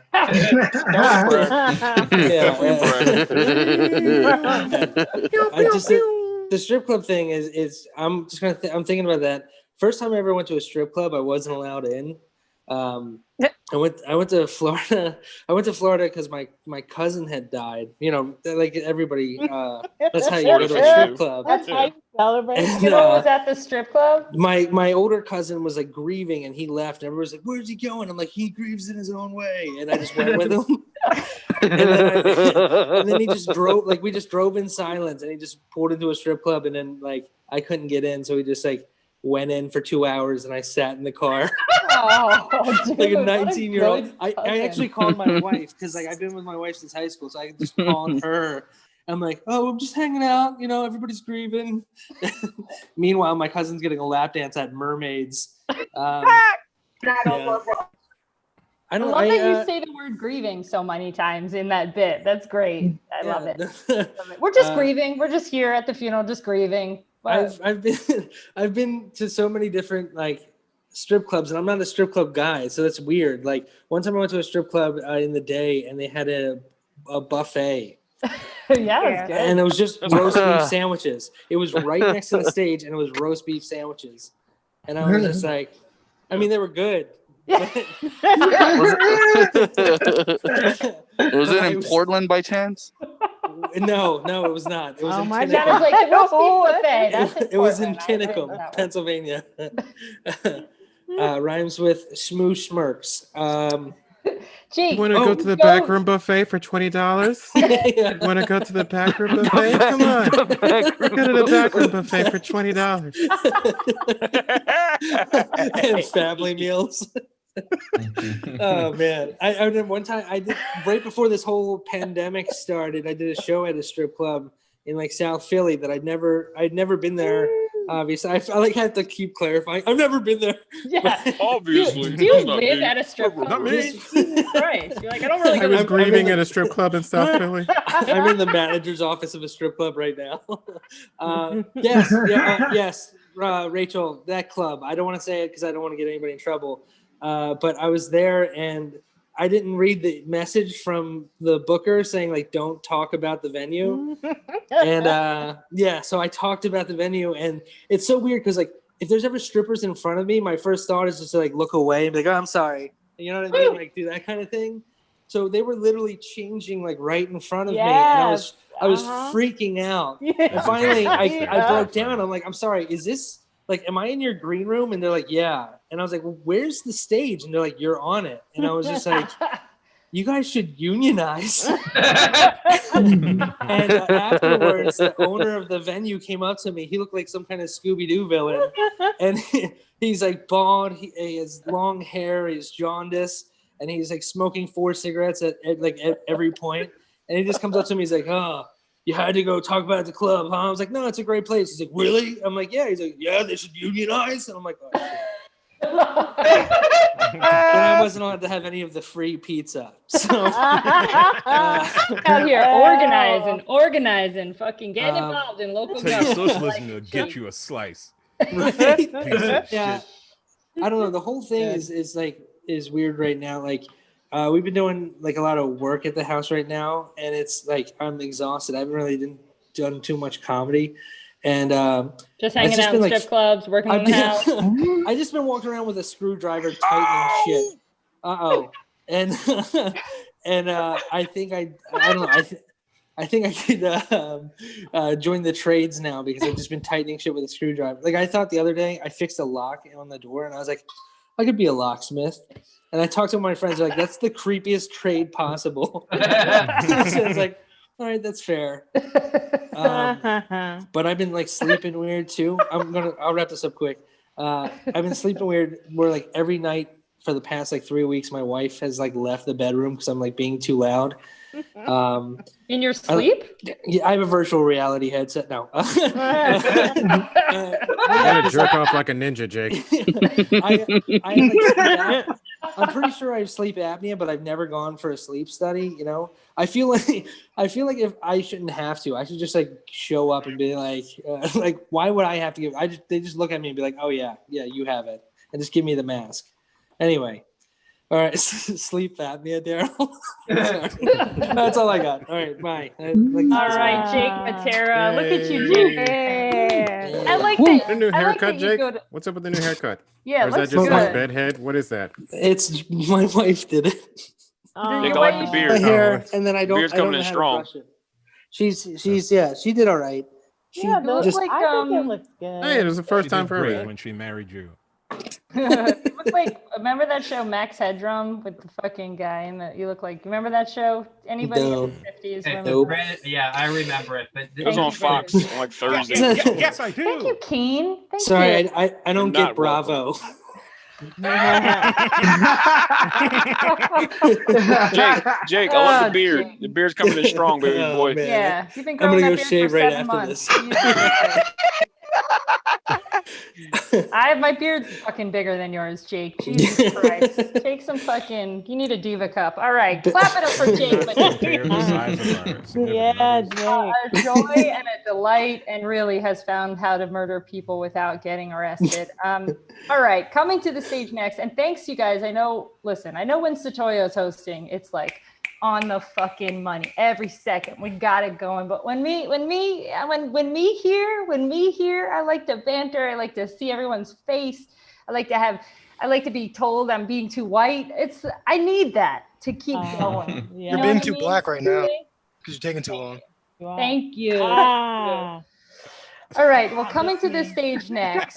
Speaker 20: strip club thing is I'm thinking about that. First time I ever went to a strip club, I wasn't allowed in. I went to Florida. I went to Florida because my cousin had died. You know, like everybody. That's how you go to a strip club.
Speaker 11: That's how you celebrate. You know what was at the strip club?
Speaker 20: My older cousin was like grieving, and he left. And everybody's like, "Where's he going?" I'm like, "He grieves in his own way," and I just went with him. and then he just drove. Like we just drove in silence, and he just pulled into a strip club, and then like I couldn't get in, so he just like went in for 2 hours, and I sat in the car.
Speaker 11: Oh, dude,
Speaker 20: like a 19-year-old. I actually called my wife because like I've been with my wife since high school, so I just called her. I'm like, "Oh, I'm just hanging out. You know, everybody's grieving." Meanwhile, my cousin's getting a lap dance at Mermaids.
Speaker 11: I love that you say the word grieving so many times in that bit. That's great. I love it. We're just grieving. We're just here at the funeral, just grieving. But
Speaker 20: I've been to so many different like strip clubs, and I'm not a strip club guy, so that's weird. Like one time I went to a strip club in the day, and they had a buffet.
Speaker 11: Yeah, it was good.
Speaker 20: And it was just roast beef sandwiches. It was right next to the stage, and it was roast beef sandwiches. And I was just like, I mean, they were good.
Speaker 12: Was it in Portland by chance?
Speaker 20: No, it was not. It was in
Speaker 11: my God, it's like the roast beef buffet. That's
Speaker 20: it was in Tinicum, Pennsylvania. Rhymes with smoosh smirks.
Speaker 11: Jake,
Speaker 13: want to go to the back room buffet for $20? Want to go to the back room buffet? Come on, go to the back room buffet for $20.
Speaker 20: And family meals. Oh man, I remember one time I did right before this whole pandemic started. I did a show at a strip club in like South Philly that I'd never been there. Obviously, I like have to keep clarifying. I've never been there.
Speaker 11: Yeah,
Speaker 10: obviously.
Speaker 11: Do you live at a strip club?
Speaker 6: Not me.
Speaker 11: Jesus Christ. You're like, I don't really.
Speaker 13: I was grieving at a strip club in South Philly.
Speaker 20: I'm in the manager's office of a strip club right now. Yes, Rachel, that club. I don't want to say it because I don't want to get anybody in trouble. But I was there, and I didn't read the message from the booker saying like don't talk about the venue. And so I talked about the venue, and it's so weird because like if there's ever strippers in front of me, my first thought is just to like look away and be like, "Oh, I'm sorry," you know what I mean? Like do that kind of thing. So they were literally changing like right in front of me, and I was freaking out. And finally, I broke down. I'm like, I'm sorry, is this like, am I in your green room? And they're like, yeah. And I was like, well, where's the stage? And they're like, you're on it. And I was just like, you guys should unionize. And afterwards, the owner of the venue came up to me. He looked like some kind of Scooby-Doo villain. And he's like bald. He has long hair. He's jaundiced. And he's like smoking 4 cigarettes at every point. And he just comes up to me. He's like, oh, you had to go talk about it at the club, huh? I was like, no, it's a great place. He's like, really? I'm like, yeah. He's like, yeah, they should unionize. And I'm like, oh, shit. Then I wasn't allowed to have any of the free pizza. So
Speaker 11: out here organizing, fucking getting involved in local government.
Speaker 6: Socialism will get you a slice.
Speaker 20: Right? Yeah. I don't know. The whole thing is weird right now. Like, we've been doing like a lot of work at the house right now, and it's like I'm exhausted. I haven't really done too much comedy. And
Speaker 11: just hanging out in strip clubs, working on the house.
Speaker 20: I just been walking around with a screwdriver tightening shit. And I think I don't know. I think I could join the trades now because I've just been tightening shit with a screwdriver. Like I thought the other day, I fixed a lock on the door, and I was like, I could be a locksmith. And I talked to my friends, they're like, that's the creepiest trade possible. So I was like, all right, that's fair. But I've been like sleeping weird too. I'll wrap this up quick. I've been sleeping weird where like every night for the past like 3 weeks, my wife has like left the bedroom because I'm like being too loud.
Speaker 11: In your sleep?
Speaker 20: I have a virtual reality headset now.
Speaker 13: You gotta jerk off like a ninja, Jake.
Speaker 20: I'm pretty sure I have sleep apnea, but I've never gone for a sleep study. You know, I feel like if I shouldn't have to, I should just like show up and be like why would I have to give? They just look at me and be like, oh yeah, you have it, and just give me the mask. Anyway. All right, sleep apnea, Daryl. That's all I got. All right, bye.
Speaker 11: All right, Jake Matera. Look at you, Jake. I like that.
Speaker 13: The new haircut, Jake. What's up with the new haircut?
Speaker 11: Yeah,
Speaker 13: or is that just like bed head? What is that?
Speaker 20: It's my wife did it.
Speaker 10: Jake, I like the beard.
Speaker 20: My hair, and then I don't.
Speaker 10: Beard's coming in strong.
Speaker 20: She's she did all right.
Speaker 7: Yeah, I think it looks good.
Speaker 13: Hey, it was the first time for
Speaker 6: her
Speaker 13: me
Speaker 6: when she married you.
Speaker 11: It looks like, remember that show Max Headroom with the fucking guy and you look like, remember that show? Anybody in the 50s remember?
Speaker 15: Yeah, I remember it, but
Speaker 10: it was on Fox on like Thursday.
Speaker 6: Yes, I do.
Speaker 11: Thank you, Keen.
Speaker 20: Sorry, I don't get Bravo.
Speaker 10: Jake, I love the beard. The beard's coming in strong, baby boy.
Speaker 20: Man.
Speaker 11: Yeah, you've been
Speaker 20: I'm
Speaker 11: growing
Speaker 20: gonna
Speaker 11: that
Speaker 20: go
Speaker 11: beard
Speaker 20: shave
Speaker 11: for
Speaker 20: right
Speaker 11: 7
Speaker 20: after
Speaker 11: months.
Speaker 20: this.
Speaker 11: I have my beard's fucking bigger than yours, Jake. Jesus Christ. Take some fucking, you need a diva cup. All right, clap it up for Jake.
Speaker 7: Yeah, Jake.
Speaker 11: A joy and a delight, and really has found how to murder people without getting arrested. All right, coming to the stage next, and thanks you guys. I know when Satoyo's hosting, it's like on the fucking money every second. We got it going. But when me here, I like to banter. I like to see everyone's face. I like to be told I'm being too white. I need that to keep going.
Speaker 17: Yeah. You're being too black right now because you're taking too long.
Speaker 11: Thank you. All right. Well, coming to this stage next,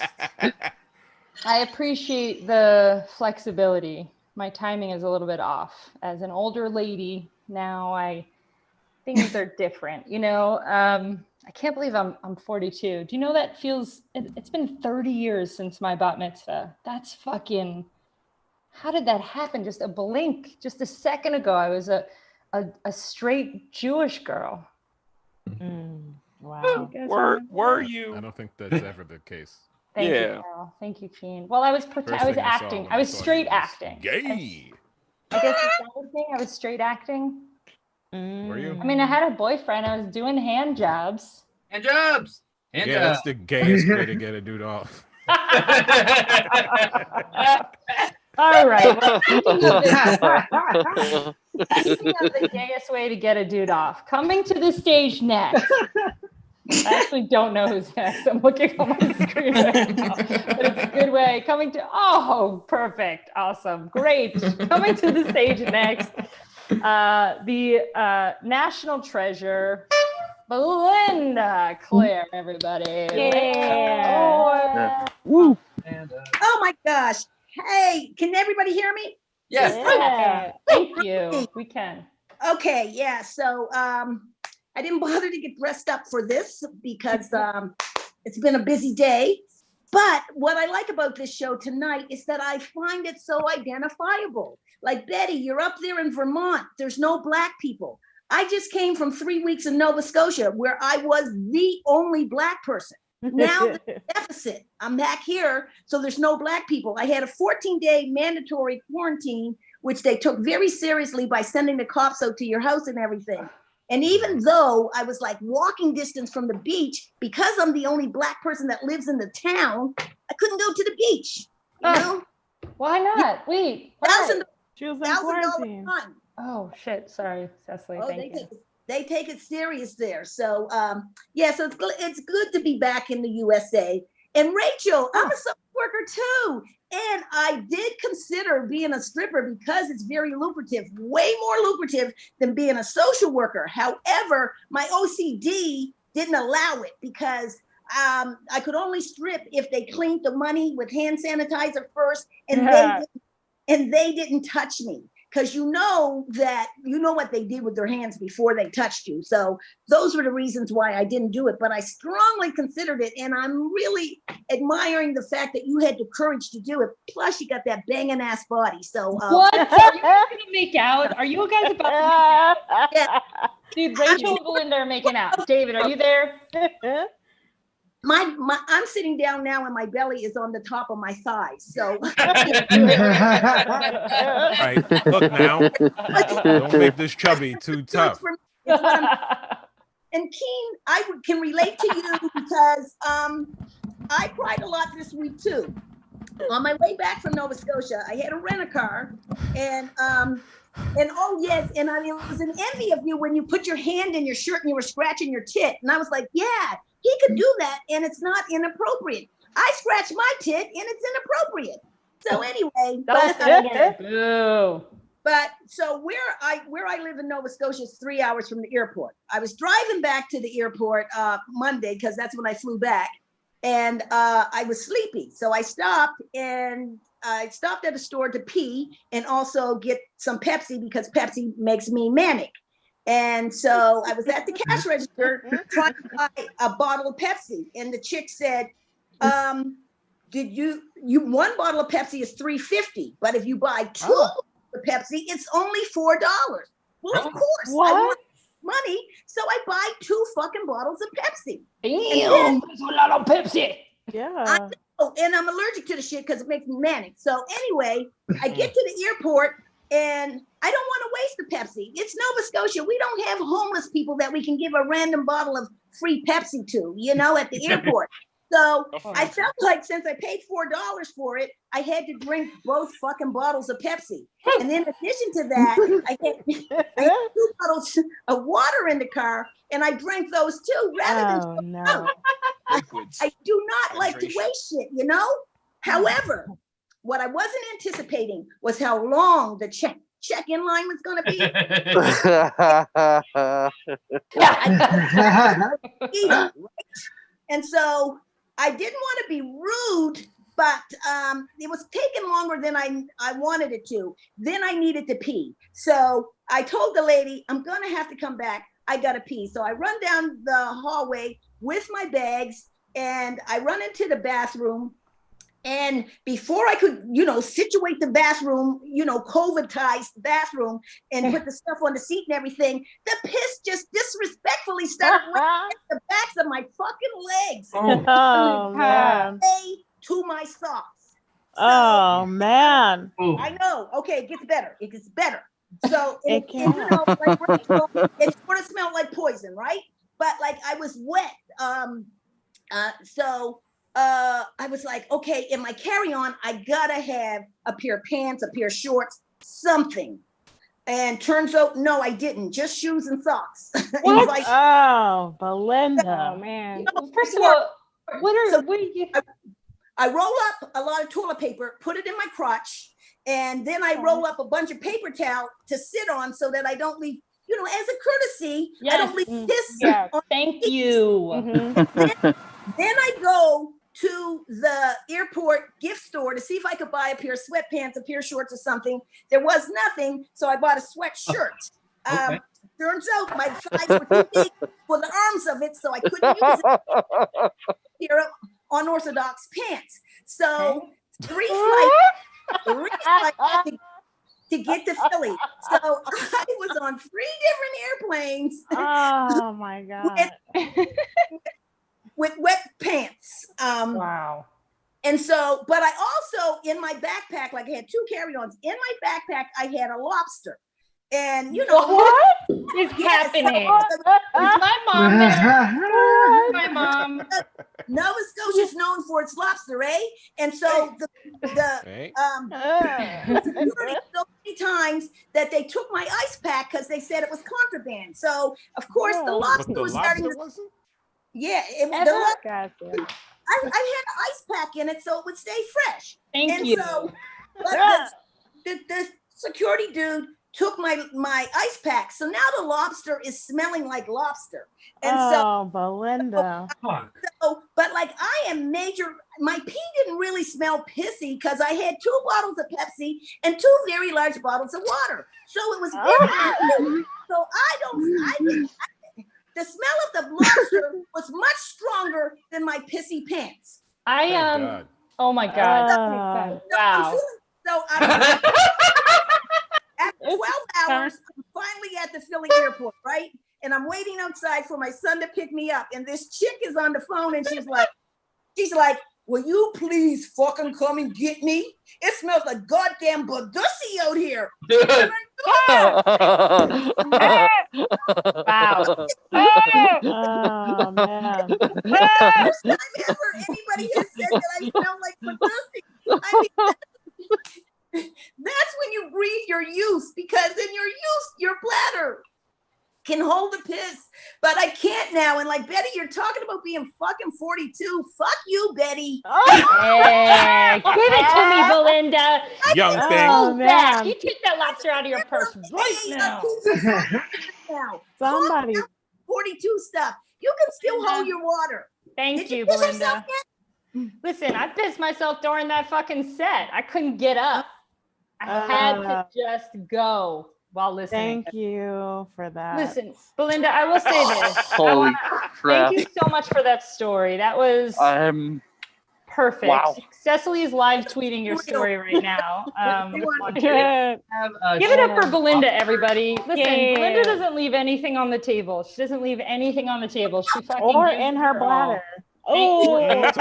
Speaker 11: I appreciate the flexibility. My timing is a little bit off. As an older lady now, things are different. You know, I can't believe I'm 42. Do you know that feels? It's been 30 years since my bat mitzvah. That's fucking. How did that happen? Just a blink. Just a second ago, I was a straight Jewish girl.
Speaker 7: Wow.
Speaker 10: Were you?
Speaker 6: I don't think that's ever the case.
Speaker 11: Thank you, Carol. Thank you, Gene. Well, I was acting. I was straight acting.
Speaker 6: Gay.
Speaker 11: I guess it's that thing. I was straight acting.
Speaker 6: Were you?
Speaker 11: I mean, I had a boyfriend. I was doing hand jobs.
Speaker 15: Hand jobs.
Speaker 6: That's the gayest way to get a dude off.
Speaker 11: All right. Well, speaking of the gayest way to get a dude off, coming to the stage next. I actually don't know who's next. I'm looking on my screen right now, but it's a good way. Perfect, awesome, great. Coming to the stage next, The national treasure, Belinda Claire, everybody.
Speaker 19: Yeah.
Speaker 1: Woo.
Speaker 21: Oh my gosh. Hey, can everybody hear me?
Speaker 11: Yes. Yeah. Thank you. We can.
Speaker 21: Okay, yeah. So I didn't bother to get dressed up for this because it's been a busy day. But what I like about this show tonight is that I find it so identifiable. Like, Betty, you're up there in Vermont. There's no Black people. I just came from 3 weeks in Nova Scotia where I was the only Black person. Now the deficit. I'm back here, so there's no Black people. I had a 14-day mandatory quarantine, which they took very seriously by sending the cops out to your house and everything. And even though I was like walking distance from the beach, because I'm the only Black person that lives in the town, I couldn't go to the beach. You know?
Speaker 11: Why not? Wait.
Speaker 19: She was in quarantine.
Speaker 21: Fine.
Speaker 11: Oh shit! Sorry, Cecily. Thank you.
Speaker 21: They take it serious there. So yeah, so it's good to be back in the USA. And Rachel, I'm a social worker too. And I did consider being a stripper because it's very lucrative, way more lucrative than being a social worker. However, my OCD didn't allow it because I could only strip if they cleaned the money with hand sanitizer first, and they didn't touch me. Because you know what they did with their hands before they touched you. So those were the reasons why I didn't do it. But I strongly considered it, and I'm really admiring the fact that you had the courage to do it. Plus, you got that banging ass body. So
Speaker 11: what? Are you guys gonna make out? Are you guys about to make out?
Speaker 21: Yeah.
Speaker 11: Dude, Rachel and Belinda are making out. David, are you there?
Speaker 21: I'm sitting down now and my belly is on the top of my thighs. So
Speaker 6: right. Look now. Don't make this chubby too tough.
Speaker 21: And Keen, I can relate to you because I cried a lot this week too. On my way back from Nova Scotia, I had to rent a car, and oh yes, and I was in envy of you when you put your hand in your shirt and you were scratching your tit, and I was like, yeah, he could do that, and it's not inappropriate. I scratch my tit, and it's inappropriate. So anyway, but so where I live in Nova Scotia is 3 hours from the airport. I was driving back to the airport Monday because that's when I flew back, and I was sleepy, so I stopped at a store to pee and also get some Pepsi because Pepsi makes me manic. And so I was at the cash register trying to buy a bottle of Pepsi, and the chick said, "Did you one bottle of Pepsi is $3.50, but if you buy two of Pepsi, it's only $4." Well, of course, I want money, so I buy 2 fucking bottles of Pepsi.
Speaker 11: Damn, that's a lot of Pepsi.
Speaker 19: Yeah.
Speaker 21: I know, and I'm allergic to the shit because it makes me manic. So anyway, I get to the airport and I don't want to waste the Pepsi. It's Nova Scotia. We don't have homeless people that we can give a random bottle of free Pepsi to, at the airport. So I felt like since I paid $4 for it, I had to drink both fucking bottles of Pepsi. And in addition to that, I had 2 bottles of water in the car, and I drank those too rather than I do not like to waste shit, However, what I wasn't anticipating was how long the check-in line was going to be. And so I didn't want to be rude, but it was taking longer than I wanted it to. Then I needed to pee. So I told the lady, I'm going to have to come back. I got to pee. So I run down the hallway with my bags, and I run into the bathroom. And before I could, situate the bathroom, COVID-tized bathroom and put the stuff on the seat and everything, the piss just disrespectfully started running the backs of my fucking legs.
Speaker 19: Oh man.
Speaker 21: To my socks.
Speaker 19: So, man.
Speaker 21: I know. Okay, it gets better. It gets better. So it sort of smelled like poison, right? But like I was wet. So I was like, okay, in my carry-on, I gotta have a pair of pants, a pair of shorts, something. And turns out, no, I didn't. Just shoes and socks.
Speaker 19: What? Like, oh, Belinda.
Speaker 11: Oh, man. First of all, what are you?
Speaker 21: I roll up a lot of toilet paper, put it in my crotch, And then I roll up a bunch of paper towel to sit on so that I don't leave, you know, as a courtesy, I don't leave piss.
Speaker 11: Thank you.
Speaker 21: Then I go to the airport gift store to see if I could buy a pair of sweatpants, a pair of shorts or something. There was nothing, so I bought a sweatshirt. Turns out my thighs were too big for the arms of it, so I couldn't use it. Pair of unorthodox pants. So three flights to get to Philly. So I was on 3 different airplanes.
Speaker 7: Oh my God.
Speaker 21: With wet pants.
Speaker 11: Wow.
Speaker 21: And so, but I also, in my backpack, like I had 2 carry-ons. In my backpack, I had a lobster. And you know
Speaker 11: what is happening? Is my mom there? My mom.
Speaker 21: Nova Scotia is known for its lobster, eh? And so security so many times that they took my ice pack because they said it was contraband. So of course the lobster was starting to. Yeah, I had an ice pack in it so it would stay fresh.
Speaker 11: Thank you.
Speaker 21: So, but the security dude took my ice pack. So now the lobster is smelling like lobster. And
Speaker 7: Belinda.
Speaker 21: But like I am my pee didn't really smell pissy because I had 2 bottles of Pepsi and 2 very large bottles of water. So it was very so the smell of the lobster was much stronger than my pissy pants.
Speaker 11: Oh my God. Wow.
Speaker 21: So after 12 hours, I'm finally at the Philly airport, right? And I'm waiting outside for my son to pick me up. And this chick is on the phone and she's like, will you please fucking come and get me? It smells like goddamn Badussy out here.
Speaker 11: Wow.
Speaker 7: Oh man.
Speaker 21: First time ever anybody has said that I smell like Badussy. I mean, that's when you breathe your use, because in your use, your bladder can hold the piss, but I can't now. And like, Betty, you're talking about being fucking 42. Fuck you, Betty.
Speaker 11: Hey, give it to me, Belinda.
Speaker 6: Young thing.
Speaker 11: Oh, man. You take that lobster out of your purse right now.
Speaker 7: Somebody.
Speaker 21: 42 stuff. You can still hold your water.
Speaker 11: Thank you, Belinda. Listen, I pissed myself during that fucking set. I couldn't get up. I had to just go while listening.
Speaker 7: Thank you for that.
Speaker 11: Listen, Belinda, I will say this.
Speaker 12: Holy crap.
Speaker 11: Thank you so much for that story. That was perfect.
Speaker 12: Wow.
Speaker 11: Cecily is live tweeting your story right now. Give it up for Belinda, everybody. Listen, Belinda doesn't leave anything on the table. She doesn't leave anything on the table. She fucking
Speaker 7: or in her bladder. Thank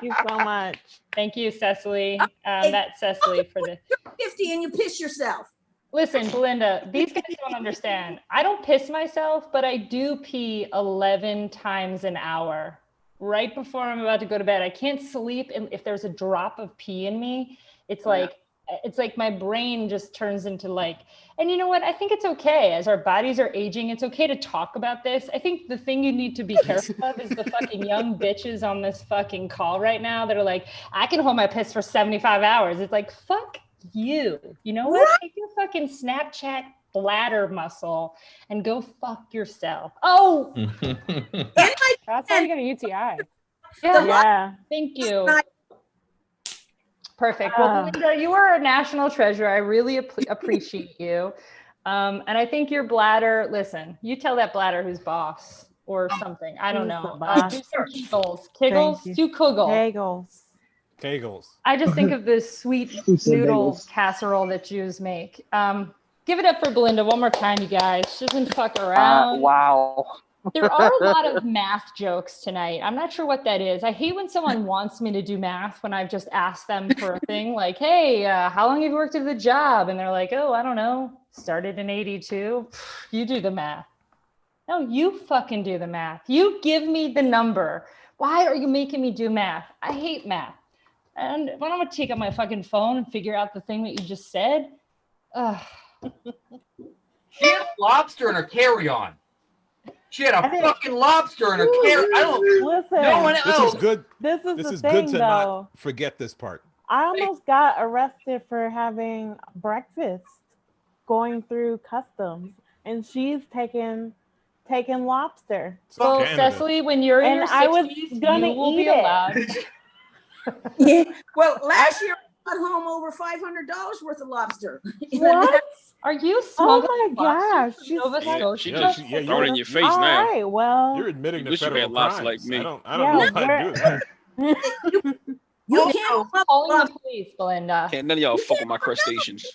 Speaker 7: you so much.
Speaker 11: Thank you, Cecily. That's Cecily for the
Speaker 21: 50 and you piss yourself.
Speaker 11: Listen, Belinda, these guys don't understand. I don't piss myself, but I do pee 11 times an hour right before I'm about to go to bed. I can't sleep if there's a drop of pee in me. It's like my brain just turns into like, and you know what? I think it's okay. As our bodies are aging, it's okay to talk about this. I think the thing you need to be careful of is the fucking young bitches on this fucking call right now that are like, I can hold my piss for 75 hours. It's like, fuck you. You know what? Take your fucking Snapchat bladder muscle and go fuck yourself. Oh!
Speaker 7: That's how you get a UTI.
Speaker 11: Yeah. Thank you. Perfect. Well, Belinda, you are a national treasure. I really appreciate you. And I think your bladder, listen, you tell that bladder who's boss or something. I don't know. Do some kegels. Kegels? Do kegels.
Speaker 6: Kegels.
Speaker 11: I just think of this sweet noodle casserole that Jews make. Give it up for Belinda one more time, you guys. She doesn't fuck around.
Speaker 12: Wow.
Speaker 11: There are a lot of math jokes tonight. I'm not sure what that is. I hate when someone wants me to do math when I've just asked them for a thing like, hey, how long have you worked at the job? And they're like, oh, I don't know. Started in 82. You do the math. No, you fucking do the math. You give me the number. Why are you making me do math? I hate math. And when I'm going to take out my fucking phone and figure out the thing that you just said.
Speaker 15: She had a lobster in her carry-on. She had a fucking lobster in her carry. I don't.
Speaker 7: Listen,
Speaker 15: no one else.
Speaker 6: This is good.
Speaker 7: This is
Speaker 6: this
Speaker 7: the
Speaker 6: is
Speaker 7: thing,
Speaker 6: good to
Speaker 7: though.
Speaker 6: not forget this part.
Speaker 7: I almost got arrested for having breakfast going through customs, and she's taking lobster.
Speaker 11: So, Cecily, when you're in your 60s, you will be allowed.
Speaker 21: Yeah. Well, last year I got home over $500 worth of lobster.
Speaker 7: What?
Speaker 11: Are you
Speaker 7: Oh
Speaker 11: smuggling
Speaker 7: my gosh!
Speaker 11: lobster from Nova Scotia?
Speaker 6: Yeah,
Speaker 10: Throw it in your face
Speaker 7: All
Speaker 10: now.
Speaker 7: right, well,
Speaker 6: You're admitting
Speaker 10: You
Speaker 6: to
Speaker 10: wish you
Speaker 6: federal
Speaker 10: had lobster
Speaker 6: crimes.
Speaker 10: like me.
Speaker 6: I don't know how to do that.
Speaker 21: You
Speaker 11: Oh,
Speaker 21: can't
Speaker 11: no, calling the police, Belinda.
Speaker 10: Can't none of y'all fuck with my crustaceans.
Speaker 21: know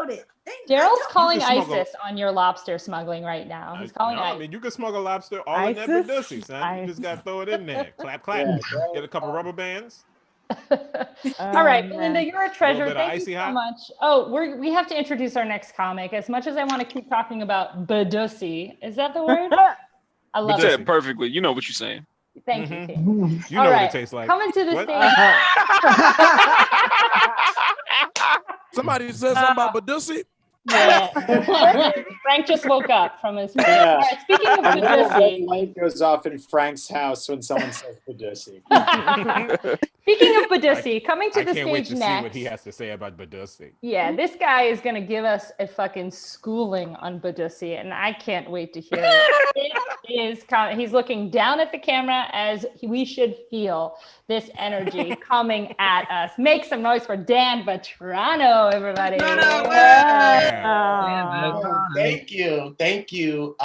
Speaker 21: about it.
Speaker 11: Daryl's calling
Speaker 6: You can smuggle-
Speaker 11: ISIS on your lobster smuggling right now. He's calling
Speaker 6: No, I
Speaker 11: ISIS.
Speaker 6: mean, you can smuggle lobster all in that Badoosie, son. You just got to throw it in there. Clap, clap. Get a couple rubber bands.
Speaker 11: All right, Belinda, you're a treasure.
Speaker 6: bit of
Speaker 11: Thank you
Speaker 6: icy
Speaker 11: so
Speaker 6: hot.
Speaker 11: much. Oh, we have to introduce our next comic. As much as I want to keep talking about Badoosie, is that the word? I love
Speaker 10: You said
Speaker 11: it.
Speaker 10: it perfectly. You know what you're saying.
Speaker 11: Thank you, King.
Speaker 6: You know
Speaker 11: All
Speaker 6: what
Speaker 11: right,
Speaker 6: it tastes like.
Speaker 11: coming to the
Speaker 6: What?
Speaker 11: stage.
Speaker 4: Somebody said something about Badoosie?
Speaker 11: Yeah. Frank just woke up from his.
Speaker 16: Yeah.
Speaker 11: All right, speaking of
Speaker 16: A little
Speaker 11: Badoosie,
Speaker 16: red light goes off in Frank's house when someone says Badoosie.
Speaker 11: speaking of Badoosie, coming to
Speaker 6: I
Speaker 11: the
Speaker 6: can't wait
Speaker 11: stage
Speaker 6: to see what
Speaker 11: next.
Speaker 6: he has to say about Badoosie.
Speaker 11: Yeah, this guy is going to give us a fucking schooling on Badoosie, and I can't wait to hear it. He's looking down at the camera as we should feel this energy coming at us. Make some noise for Dan Vetrano, everybody.
Speaker 8: Thank you.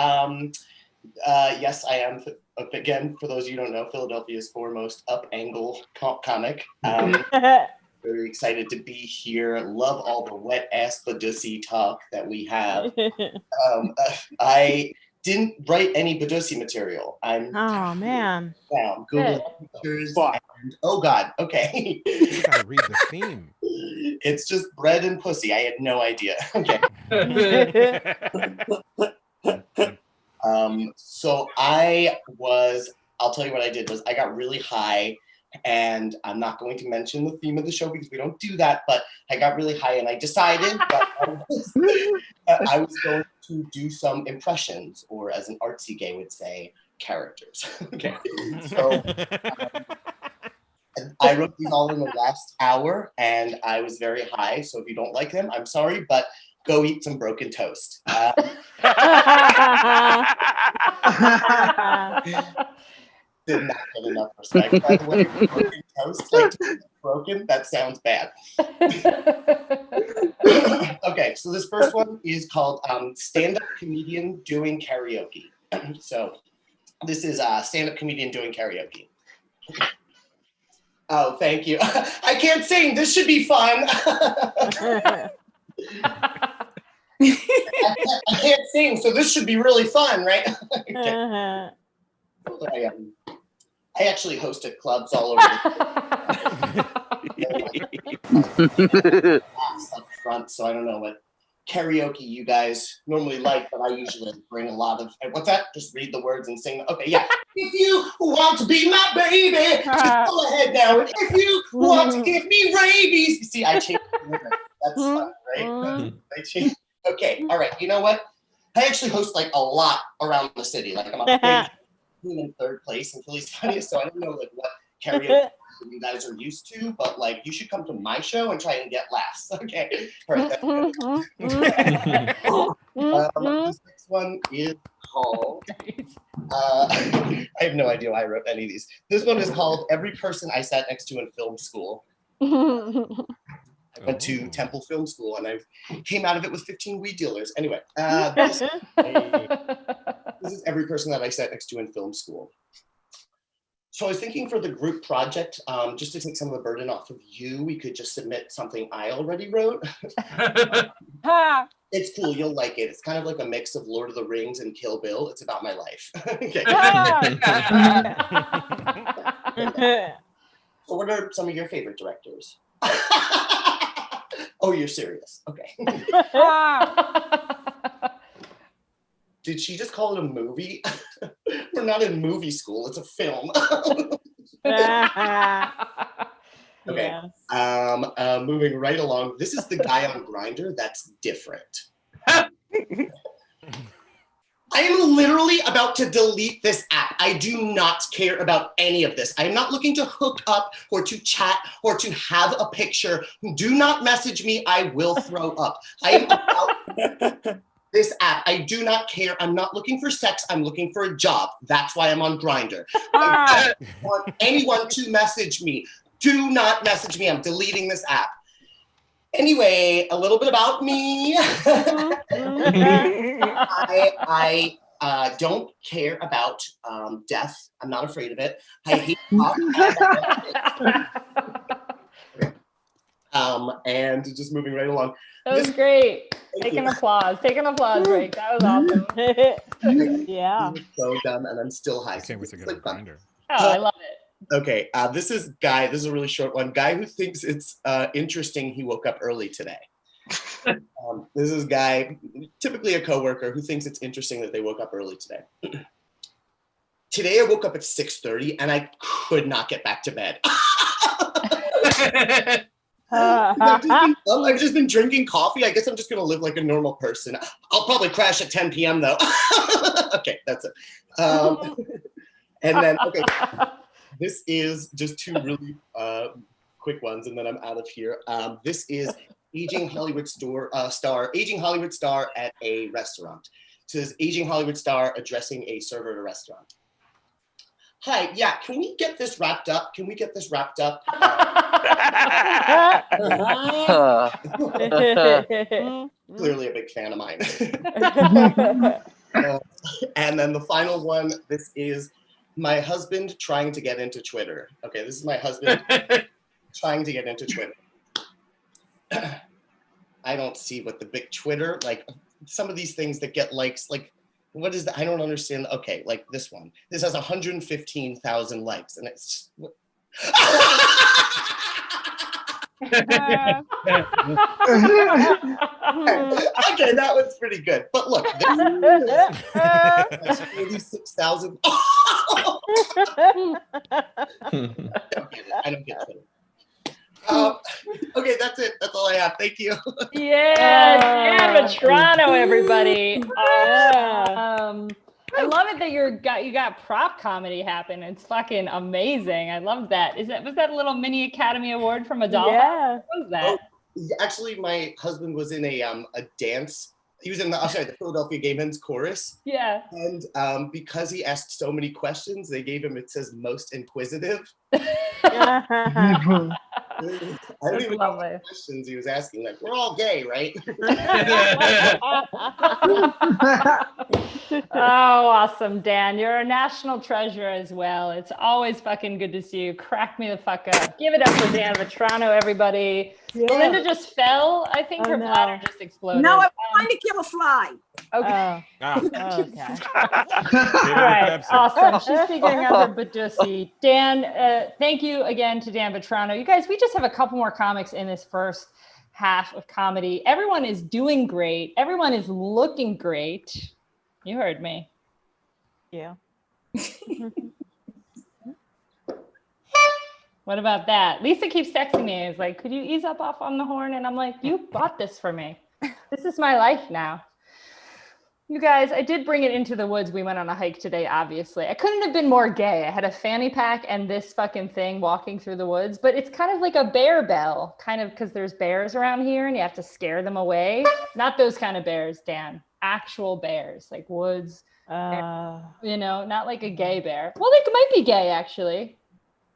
Speaker 8: Yes, I am. Again, for those of you who don't know, Philadelphia's foremost up-angle comic. Very excited to be here. Love all the wet-ass Badoosie talk that we have. I didn't write any Badoosie material.
Speaker 7: Oh man.
Speaker 8: Down. Google pictures. And, oh God. Okay.
Speaker 6: You gotta read the theme.
Speaker 8: It's just bread and pussy. I had no idea. Okay. So I'll tell you what I did was I got really high, and I'm not going to mention the theme of the show because we don't do that, but I got really high and I decided that I was going to do some impressions, or as an artsy gay would say, characters. Okay. So I wrote these all in the last hour and I was very high. So if you don't like them, I'm sorry, but go eat some broken toast. Did not get enough respect. By the way, broken toast, like broken, that sounds bad. Okay, so this first one is called Stand-Up Comedian Doing Karaoke. So this is a stand-up comedian doing karaoke. Oh, thank you. I can't sing. This should be fun. I can't sing, so this should be really fun, right? Okay. I actually hosted clubs all over the up front, so I don't know what karaoke you guys normally like, but I usually bring a lot of, what's that? Just read the words and sing. Okay, yeah. If you want to be my baby, just go ahead now. If you want to give me rabies. You see, I changed the word. That's fun, right? I changed. Okay, all right. You know what? I actually host like a lot around the city. Like I'm in third place in Philly's Funniest, so I don't know like what karaoke you guys are used to, but like you should come to my show and try and get laughs. Okay. All right. This next one is called. I have no idea why I wrote any of these. This one is called Every Person I Sat Next to in Film School. I went to Temple Film School and I came out of it with 15 weed dealers. Anyway, this is every person that I sat next to in film school. So I was thinking for the group project, just to take some of the burden off of you, we could just submit something I already wrote. It's cool, you'll like it. It's kind of like a mix of Lord of the Rings and Kill Bill. It's about my life. Okay. So what are some of your favorite directors? Oh, you're serious. Okay. Did she just call it a movie? We're not in movie school. It's a film. Okay. Yes. Moving right along. This is the guy on Grindr that's different. I am literally about to delete this app. I do not care about any of this. I am not looking to hook up or to chat or to have a picture. Do not message me. I will throw up. I am about this app. I do not care. I'm not looking for sex. I'm looking for a job. That's why I'm on Grindr. I don't want anyone to message me. Do not message me. I'm deleting this app. Anyway, a little bit about me. I don't care about death. I'm not afraid of it. I hate and just moving right along.
Speaker 11: That was great. Take an applause, Rick. That was awesome.
Speaker 7: Yeah.
Speaker 8: So dumb, and I'm still high.
Speaker 6: Can't wait to get on Grindr.
Speaker 11: Oh, I love it.
Speaker 8: Okay, this is a really short one. Guy who thinks it's interesting he woke up early today. This is guy, typically a coworker, who thinks it's interesting that they woke up early today. Today I woke up at 6:30 and I could not get back to bed. I've just been drinking coffee. I guess I'm just gonna live like a normal person. I'll probably crash at 10 p.m. though. Okay, that's it. And then, okay. This is just two really quick ones, and then I'm out of here. This is aging Hollywood star at a restaurant. It says aging Hollywood star addressing a server at a restaurant. Hi, yeah, can we get this wrapped up? Clearly a big fan of mine. And then the final one, this is my husband trying to get into Twitter. Okay, this is my husband trying to get into Twitter. I don't see what the big Twitter, like some of these things that get likes, like what is that? I don't understand. Okay, like this one. This has 115,000 likes and it's just, okay, that was pretty good. But look, this has 46,000. I don't get Twitter. Okay, that's it. That's all I have. Thank you.
Speaker 11: Yeah, Dan Vetrano, everybody. I love it that you got prop comedy happen. It's fucking amazing. I love that. Was that a little mini Academy Award from a doll?
Speaker 7: Yeah.
Speaker 11: What was that?
Speaker 8: Actually, my husband was in a dance. He was in the Philadelphia Gay Men's Chorus.
Speaker 11: Yeah.
Speaker 8: And because he asked so many questions, they gave him, it says, most inquisitive. I don't even know what questions he was asking. Like, we're all gay, right?
Speaker 11: Oh, awesome, Dan. You're a national treasure as well. It's always fucking good to see you. Crack me the fuck up. Give it up for Dan Vetrano, everybody. Yeah. Belinda just fell. I think her bladder just exploded.
Speaker 21: No, I'm trying to kill a fly.
Speaker 11: Okay. Okay. All right. Awesome. She's figuring out her badussy. Dan, thank you again to Dan Vetrano. You guys, we just have a couple more comics in this first half of comedy. Everyone is doing great. Everyone is looking great. You heard me.
Speaker 7: Yeah.
Speaker 11: What about that? Lisa keeps texting me. It's like, could you ease up off on the horn? And I'm like, you bought this for me. This is my life now. You guys, I did bring it into the woods. We went on a hike today, obviously. I couldn't have been more gay. I had a fanny pack and this fucking thing walking through the woods, but it's kind of like a bear bell, kind of because there's bears around here and you have to scare them away. Not those kind of bears, Dan. Actual bears, like woods. You know, not like a gay bear. Well, they might be gay, actually.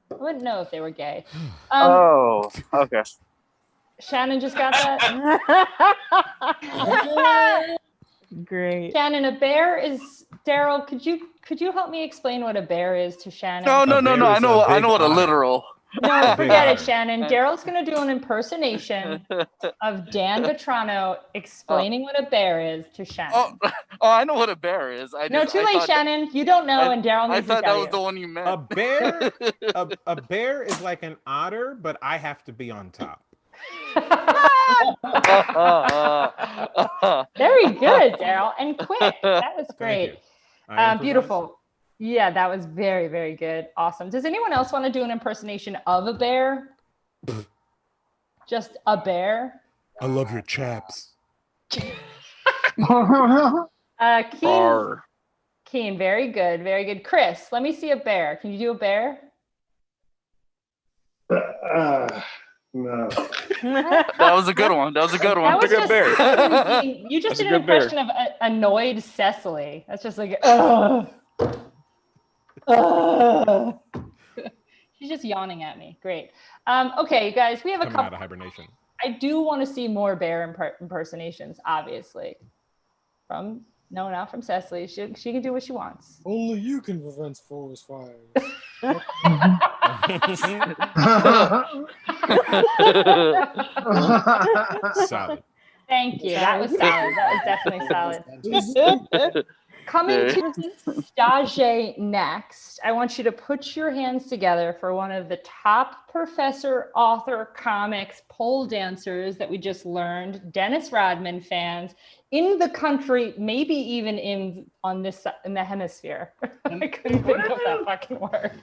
Speaker 11: I wouldn't know if they were gay.
Speaker 12: Oh, okay.
Speaker 11: Shannon just got that.
Speaker 7: Great.
Speaker 11: Shannon, a bear is Daryl. Could you help me explain what a bear is to Shannon?
Speaker 12: No. I know what a literal.
Speaker 11: No, forget it, Shannon. Daryl's going to do an impersonation of Dan Vetrano explaining what a bear is to Shannon.
Speaker 12: Oh, I know what a bear is.
Speaker 11: Too late, Shannon. You don't know, and Daryl needs to tell you.
Speaker 12: I thought that was the one you meant.
Speaker 6: A bear, a bear is like an otter, but I have to be on top.
Speaker 11: Very good, Daryl, and quick. That was great. Beautiful. Yeah, that was very, very good. Awesome. Does anyone else want to do an impersonation of a bear? Just a bear?
Speaker 6: I love your chaps.
Speaker 11: Keen, very good, very good. Chris, let me see a bear. Can you do a bear?
Speaker 12: No. That was a good one. That was a good one.
Speaker 11: That was
Speaker 10: That's a good bear.
Speaker 11: You just
Speaker 10: That's a
Speaker 11: did an
Speaker 10: good bear.
Speaker 11: impression of annoyed Cecily. That's just like, ugh. Ugh. She's just yawning at me. Great. Okay, you guys, we have a
Speaker 6: Coming
Speaker 11: couple.
Speaker 6: out of hibernation.
Speaker 11: I do want to see more bear impersonations, obviously. Not from Cecily. She can do what she wants.
Speaker 17: Only you can prevent forest fires.
Speaker 6: Solid.
Speaker 11: Thank you. That was solid. That was definitely solid. Coming to Stage next, I want you to put your hands together for one of the top professor, author, comics, pole dancers that we just learned, Dennis Rodman fans in the country, maybe even in the hemisphere. I couldn't think of that fucking word.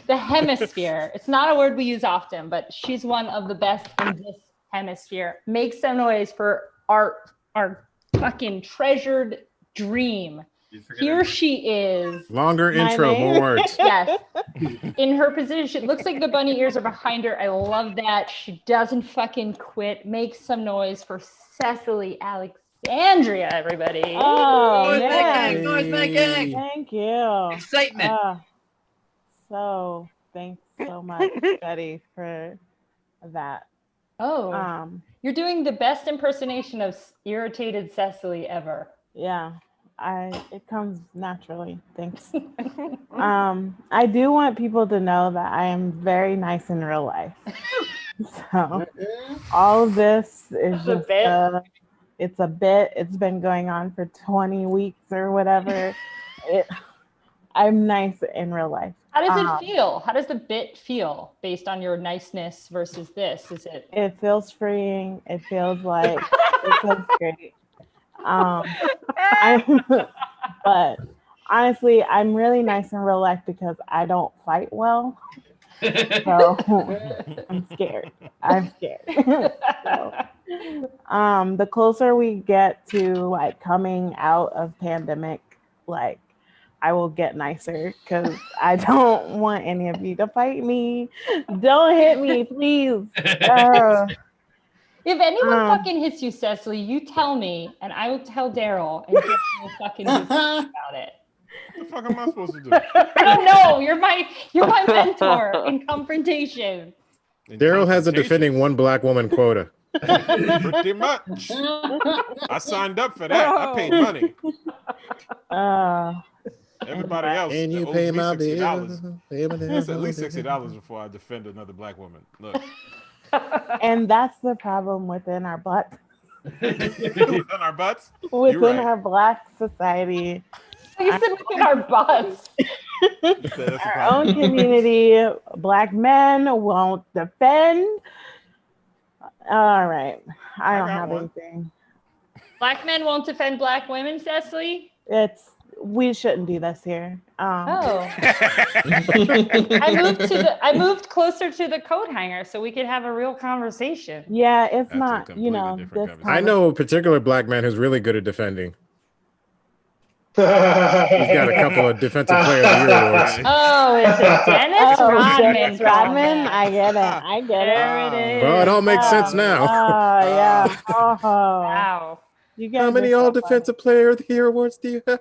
Speaker 11: The hemisphere. It's not a word we use often, but she's one of the best in this hemisphere. Make some noise for our fucking treasured dream. Here she is.
Speaker 13: Longer intro, more words.
Speaker 11: Yes. In her position, it looks like the bunny ears are behind her. I love that. She doesn't fucking quit. Make some noise for Cecily Alexandria, everybody.
Speaker 7: Oh,
Speaker 15: Noise
Speaker 7: man.
Speaker 15: making, noise making.
Speaker 7: Thank you.
Speaker 15: Excitement.
Speaker 7: So thanks so much, Betty, for that.
Speaker 11: Oh, you're doing the best impersonation of irritated Cecily ever.
Speaker 7: Yeah, it comes naturally. Thanks. I do want people to know that I am very nice in real life. So all of this is just it's a bit. It's been going on for 20 weeks or whatever. I'm nice in real life.
Speaker 11: How does it feel? How does the bit feel based on your niceness versus this?
Speaker 7: It feels freeing. It feels like it feels great. But honestly, I'm really nice in real life because I don't fight well. So I'm scared. So, the closer we get to like coming out of pandemic, like I will get nicer because I don't want any of you to fight me. Don't hit me, please.
Speaker 11: If anyone fucking hits you, Cecily, you tell me, and I will tell Daryl, and Daryl will fucking do something about it.
Speaker 6: What the fuck am I supposed to do?
Speaker 11: I don't know. You're my mentor in confrontation.
Speaker 13: Daryl has a defending one black woman quota.
Speaker 6: Pretty much. I signed up for that. I paid money. Everybody else
Speaker 13: and you
Speaker 6: owes
Speaker 13: pay
Speaker 6: me
Speaker 13: my
Speaker 6: $60.
Speaker 13: bills.
Speaker 6: It's at least $60 before I defend another black woman. Look.
Speaker 7: And that's the problem within our butts.
Speaker 6: Within our butts?
Speaker 7: Within our black society.
Speaker 11: You said within our butts.
Speaker 7: Our own community, black men won't defend. All right. I don't have anything.
Speaker 11: Black men won't defend black women, Cecily?
Speaker 7: We shouldn't do this here.
Speaker 11: I moved closer to the coat hanger so we could have a real conversation.
Speaker 7: Yeah, it's not, this
Speaker 13: I know a particular black man who's really good at defending. He's got a couple of Defensive Player of the Year awards.
Speaker 11: Oh, it's a Dennis Rodman.
Speaker 7: Dennis Rodman? I get it.
Speaker 11: There it is.
Speaker 13: Well, it all makes sense now.
Speaker 7: Oh, yeah. Oh.
Speaker 11: Wow.
Speaker 13: How many all Defensive Player of the Year awards do you have?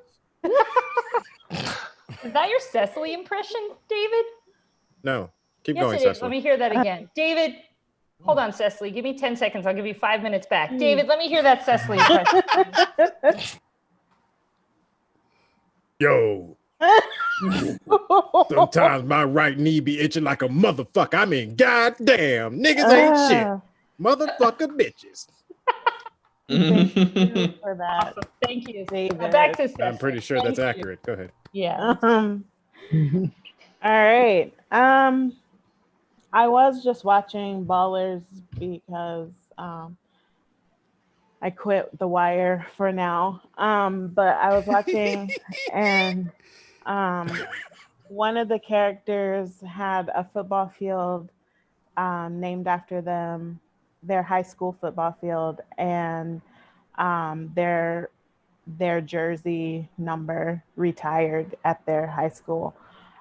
Speaker 11: Is that your Cecily impression, David?
Speaker 13: No. Keep
Speaker 11: yes,
Speaker 13: going,
Speaker 11: it
Speaker 13: Cecily.
Speaker 11: is. Let me hear that again. David, hold on, Cecily. Give me 10 seconds. I'll give you 5 minutes back. David, let me hear that Cecily impression.
Speaker 13: Yo. Sometimes my right knee be itching like a motherfucker. I mean, goddamn, niggas ain't shit. Motherfucker bitches.
Speaker 7: Thank you for that.
Speaker 11: Awesome. Thank you,
Speaker 7: David.
Speaker 11: Back to Cecily.
Speaker 13: I'm pretty sure that's accurate. Go ahead.
Speaker 11: Yeah.
Speaker 7: All right. I was just watching Ballers because I quit The Wire for now. But I was watching and one of the characters had a football field named after them, their high school football field, and their their jersey number retired at their high school.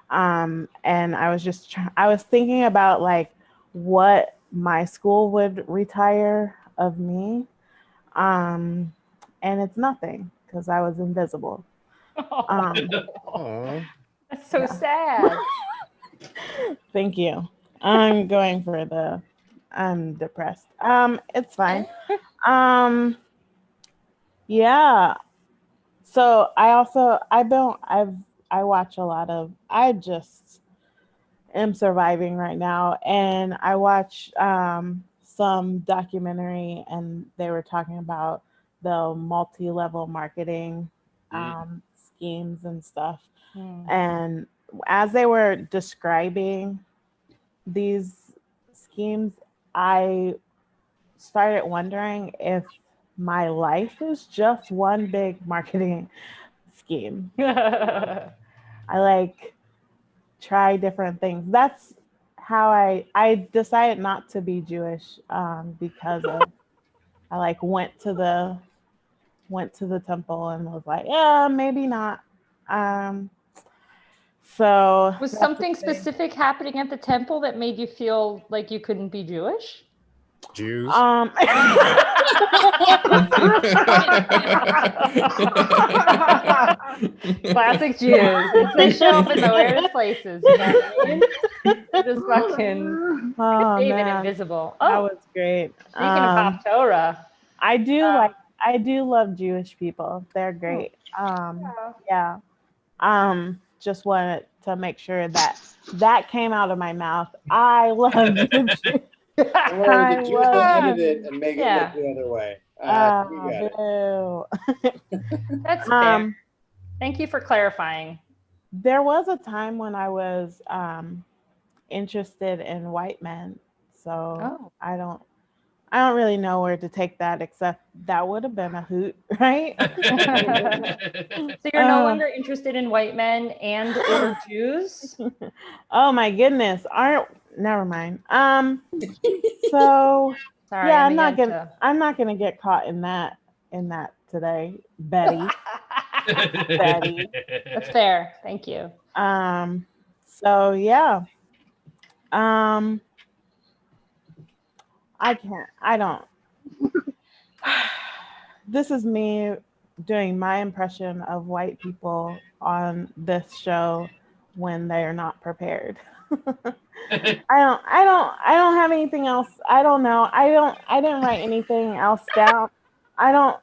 Speaker 7: And I was thinking about like what my school would retire of me. And it's nothing because I was invisible.
Speaker 11: That's so sad.
Speaker 7: Thank you. I'm depressed. It's fine. Yeah. So I watch a lot of, I just am surviving right now. And I watch some documentary and they were talking about the multi-level marketing schemes and stuff. And as they were describing these schemes, I started wondering if my life is just one big marketing scheme. I like try different things. That's how I decided not to be Jewish because of I like went to the temple and was like, yeah, maybe not. So
Speaker 11: was something specific happening at the temple that made you feel like you couldn't be Jewish?
Speaker 13: Jews.
Speaker 11: Classic Jews. They show up in the weirdest places. You know what I mean? Just fucking even invisible.
Speaker 7: That was great.
Speaker 11: Speaking of Pop Torah,
Speaker 7: I do love Jewish people. They're great. Yeah. Just wanted to make sure that came out of my mouth. I love Jewish people.
Speaker 16: Don't worry, the Jews will edit it and make it look the other way.
Speaker 11: That's fair. Thank you for clarifying.
Speaker 7: There was a time when I was interested in white men, so I don't really know where to take that, except that would have been a hoot, right?
Speaker 11: So you're no longer interested in white men and or Jews?
Speaker 7: Oh my goodness. Never mind. So
Speaker 11: sorry,
Speaker 7: yeah, I'm not gonna get caught in that today, Betty. Betty.
Speaker 11: That's fair. Thank you.
Speaker 7: So yeah. This is me doing my impression of white people on this show when they are not prepared. I don't have anything else. I don't know. I didn't write anything else down. I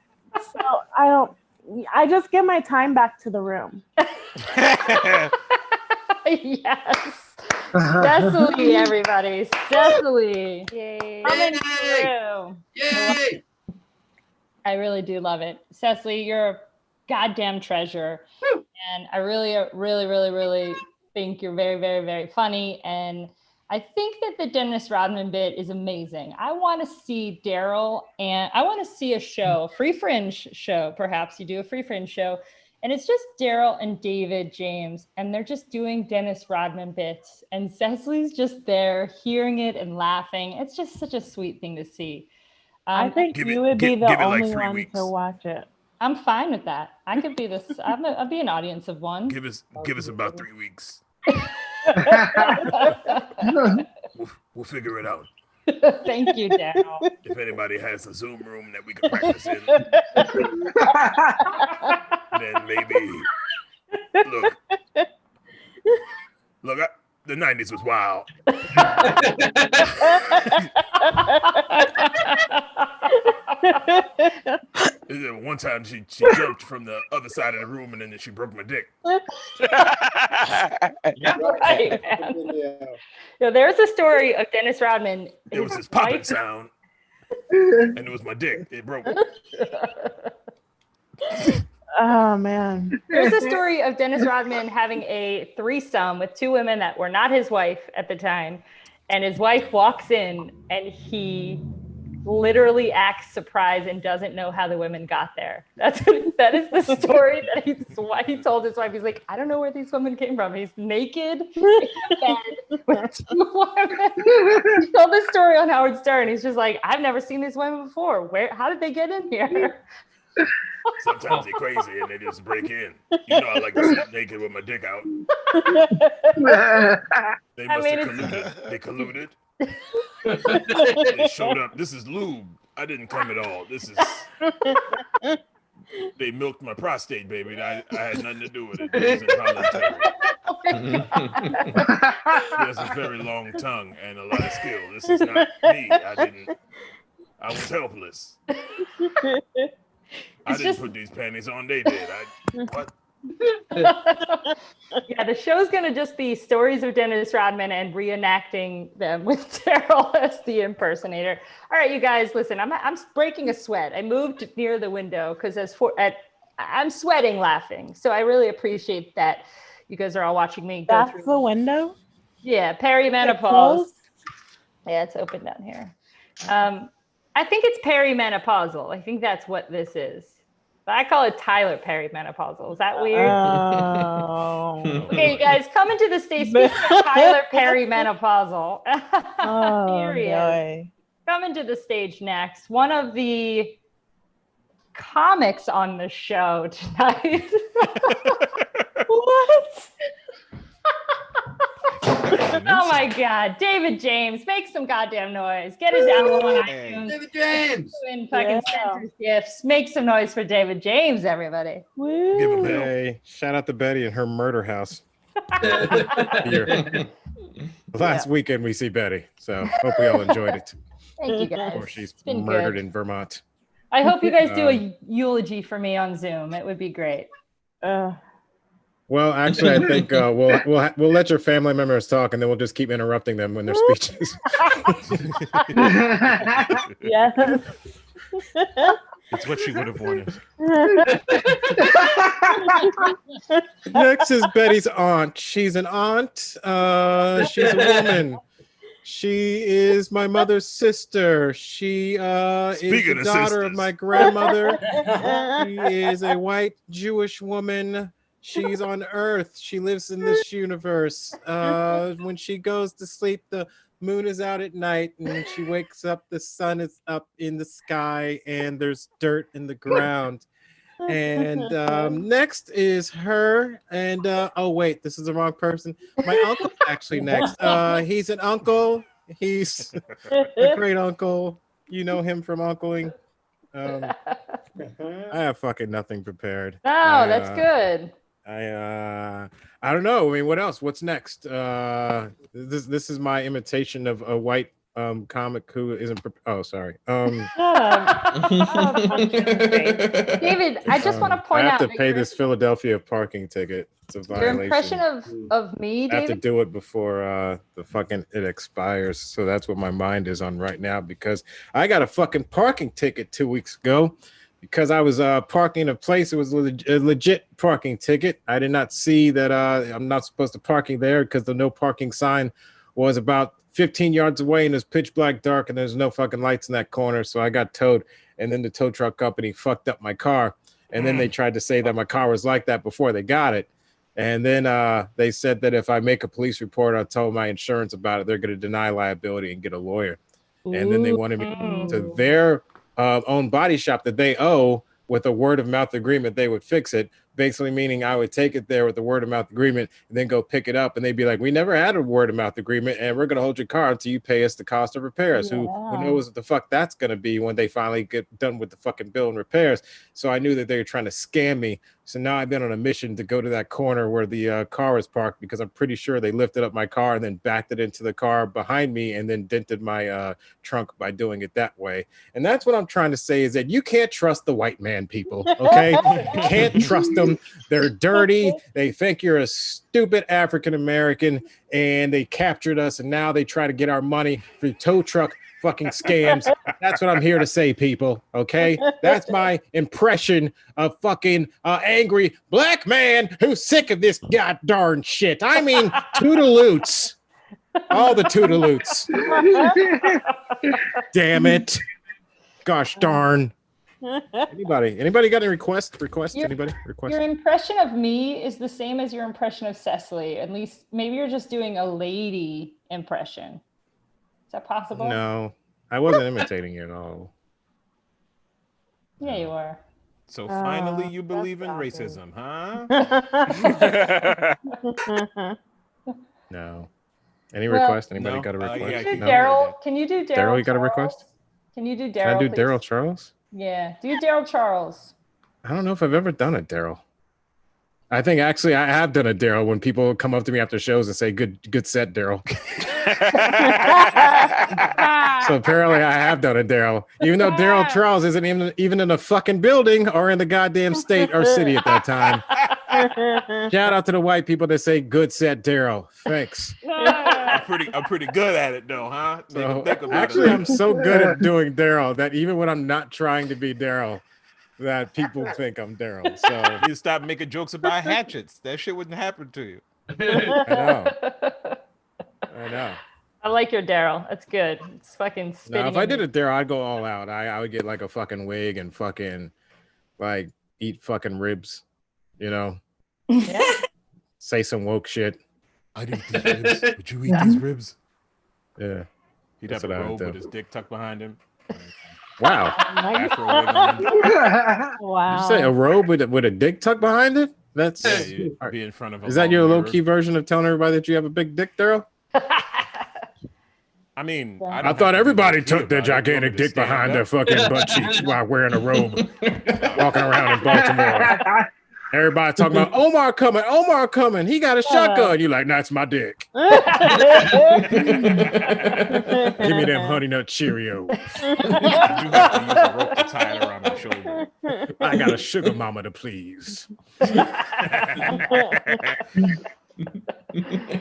Speaker 7: just give my time back to the room.
Speaker 11: Yes. Cecily, everybody. Cecily. Yay. Coming through.
Speaker 15: Yay.
Speaker 11: I really do love it. Cecily, you're a goddamn treasure. Woo. And I really, really, really, really think you're very, very, very funny. And I think that the Dennis Rodman bit is amazing. I want to see Daryl, and I want to see a show, a Free Fringe show, perhaps you do a Free Fringe show. And it's just Daryl and David James, and they're just doing Dennis Rodman bits. And Cecily's just there hearing it and laughing. It's just such a sweet thing to see.
Speaker 7: I think you would be the only one to watch it.
Speaker 11: I'm fine with that. I could be this. I'll be an audience of one.
Speaker 3: Give us about 3 weeks. We'll figure it out.
Speaker 11: Thank you, Daryl.
Speaker 3: If anybody has a Zoom room that we can practice in, then maybe. Look, the 90s was wild. One time she jumped from the other side of the room and then she broke my dick.
Speaker 11: Right, man. There's a story of Dennis Rodman.
Speaker 3: It was his popping sound, and it was my dick. It broke.
Speaker 7: Oh man.
Speaker 11: There's a story of Dennis Rodman having a threesome with two women that were not his wife at the time, and his wife walks in and he literally acts surprised and doesn't know how the women got there. That is the story that he told his wife. He's like, I don't know where these women came from. He's naked in a bed with two women. He told this story on Howard Stern. He's just like, I've never seen these women before. How did they get in here?
Speaker 3: Sometimes they're crazy and they just break in. You know, I like to sleep naked with my dick out. They must have colluded. They colluded. They showed up. This is lube. I didn't come at all. This is. They milked my prostate, baby. I had nothing to do with it. It was involuntary. She has a very long tongue and a lot of skill. This is not me. I was helpless. I didn't put these panties on. They did. What?
Speaker 11: Yeah, the show's gonna just be stories of Dennis Rodman and reenacting them with Daryl as the impersonator. All right, you guys, listen. I'm breaking a sweat. I moved near the window because I'm sweating laughing. So I really appreciate that you guys are all watching me go through.
Speaker 7: That's the window.
Speaker 11: Yeah, perimenopause. Yeah, it's open down here. I think it's perimenopausal. I think that's what this is. But I call it Tyler perimenopausal. Is that weird?
Speaker 7: Oh.
Speaker 11: Okay, you guys, come into the stage. Speaking of Tyler perimenopausal, here he is. Coming to the stage next. One of the comics on the show tonight. What? Oh my God, David James, make some goddamn noise. Get his album on iTunes.
Speaker 15: David James.
Speaker 11: Doing fucking Spencer's gifts. Make some noise for David James, everybody.
Speaker 3: Give him hell.
Speaker 13: Hey, shout out to Betty and her murder house. Last weekend we see Betty, so hope we all enjoyed it.
Speaker 11: Thank you guys.
Speaker 13: Before she's
Speaker 11: It's been
Speaker 13: murdered
Speaker 11: good.
Speaker 13: in Vermont.
Speaker 11: I hope you guys do a eulogy for me on Zoom. It would be great.
Speaker 13: Well, actually, I think we'll let your family members talk, and then we'll just keep interrupting them when their speeches.
Speaker 7: Yes.
Speaker 6: It's what she would have wanted.
Speaker 13: Next is Betty's aunt. She's an aunt. She's a woman. She is my mother's sister. She is the daughter of my grandmother. She is a white Jewish woman. She's on Earth. She lives in this universe. When she goes to sleep, the moon is out at night, and when she wakes up, the sun is up in the sky, and there's dirt in the ground. And next is her. And oh wait, this is the wrong person. My uncle's actually next. He's an uncle. He's a great uncle. You know him from uncling. I have fucking nothing prepared.
Speaker 11: No, that's good.
Speaker 13: I don't know. I mean, what else? What's next? This is my imitation of a white comic who isn't. Oh, sorry.
Speaker 11: David, I just want to point out
Speaker 13: I have to pay this Philadelphia parking ticket. It's a violation.
Speaker 11: Your impression of me, David?
Speaker 13: I have to do it before it expires. So that's what my mind is on right now, because I got a fucking parking ticket 2 weeks ago. Because I was parking in a place, it was a legit parking ticket. I did not see that I'm not supposed to parking there because the no parking sign was about 15 yards away and it's pitch black dark and there's no fucking lights in that corner. So I got towed, and then the tow truck company fucked up my car. And then they tried to say that my car was like that before they got it. And then they said that if I make a police report, I'll tell my insurance about it. They're going to deny liability and get a lawyer. And then they wanted me to their own body shop that they owe with a word of mouth agreement. They would fix it, basically meaning I would take it there with the word of mouth agreement and then go pick it up, and they'd be like, we never had a word of mouth agreement, and we're going to hold your car until you pay us the cost of repairs. Who knows what the fuck that's going to be when they finally get done with the fucking bill and repairs. So I knew that they were trying to scam me. So now I've been on a mission to go to that corner where the car was parked, because I'm pretty sure they lifted up my car and then backed it into the car behind me and then dented my trunk by doing it that way. And that's what I'm trying to say, is that you can't trust the white man, people, okay? You can't trust them. They're dirty. They think you're a stupid African-American, and they captured us, and now they try to get our money through tow truck fucking scams. That's what I'm here to say, people, okay? That's my impression of fucking angry black man who's sick of this god darn shit. I mean, toodaloots. All the toodaloots. Damn it. Gosh darn. Anybody got any requests? Anybody request?
Speaker 11: Your impression of me is the same as your impression of Cecily. At least maybe you're just doing a lady impression. Is that possible?
Speaker 13: No, I wasn't imitating you at all.
Speaker 11: Yeah, you are.
Speaker 6: So finally, you believe in racism, huh?
Speaker 13: No. Any request? Anybody got a request?
Speaker 11: Daryl, can you do Daryl?
Speaker 13: Daryl, you got a request?
Speaker 11: Can you do Daryl?
Speaker 13: Can I do
Speaker 11: please?
Speaker 13: Daryl Charles?
Speaker 11: Yeah, do Daryl Charles.
Speaker 13: I don't know if I've ever done a Daryl. I think actually I have done a Daryl when people come up to me after shows and say, good set, Daryl. So apparently I have done a Daryl, even though Daryl Charles isn't even in a fucking building or in the goddamn state or city at that time. Shout out to the white people that say good set, Daryl. Thanks.
Speaker 3: I'm pretty good at it though, huh?
Speaker 13: So, actually, I'm so good at doing Daryl that even when I'm not trying to be Daryl, that people think I'm Daryl. So
Speaker 6: you stop making jokes about hatchets. That shit wouldn't happen to you.
Speaker 13: I know.
Speaker 11: I like your Daryl. That's good. It's fucking spitting.
Speaker 13: Now, if I did a Daryl, I'd go all out. I would get like a fucking wig and fucking like eat fucking ribs, you know?
Speaker 11: Yeah.
Speaker 13: Say some woke shit.
Speaker 3: I'd eat these ribs. Would you eat these ribs?
Speaker 13: Yeah.
Speaker 6: He'd have a robe with his dick tucked behind him.
Speaker 13: Wow.
Speaker 6: Afro wig on.
Speaker 7: Wow.
Speaker 13: Did you say a robe with a dick tucked behind it? That's
Speaker 6: you'd be in front of a
Speaker 13: Is that your
Speaker 6: long
Speaker 13: low key version of telling everybody that you have a big dick, Daryl?
Speaker 6: I mean,
Speaker 13: I thought everybody took their gigantic dick behind their fucking butt cheeks while wearing a robe, walking around in Baltimore. Everybody talking about Omar coming. He got a shotgun. You're like, that's my dick. Give me them Honey Nut Cheerios.
Speaker 6: You have to use a rope to tie it around my shoulder.
Speaker 13: I got a sugar mama to please.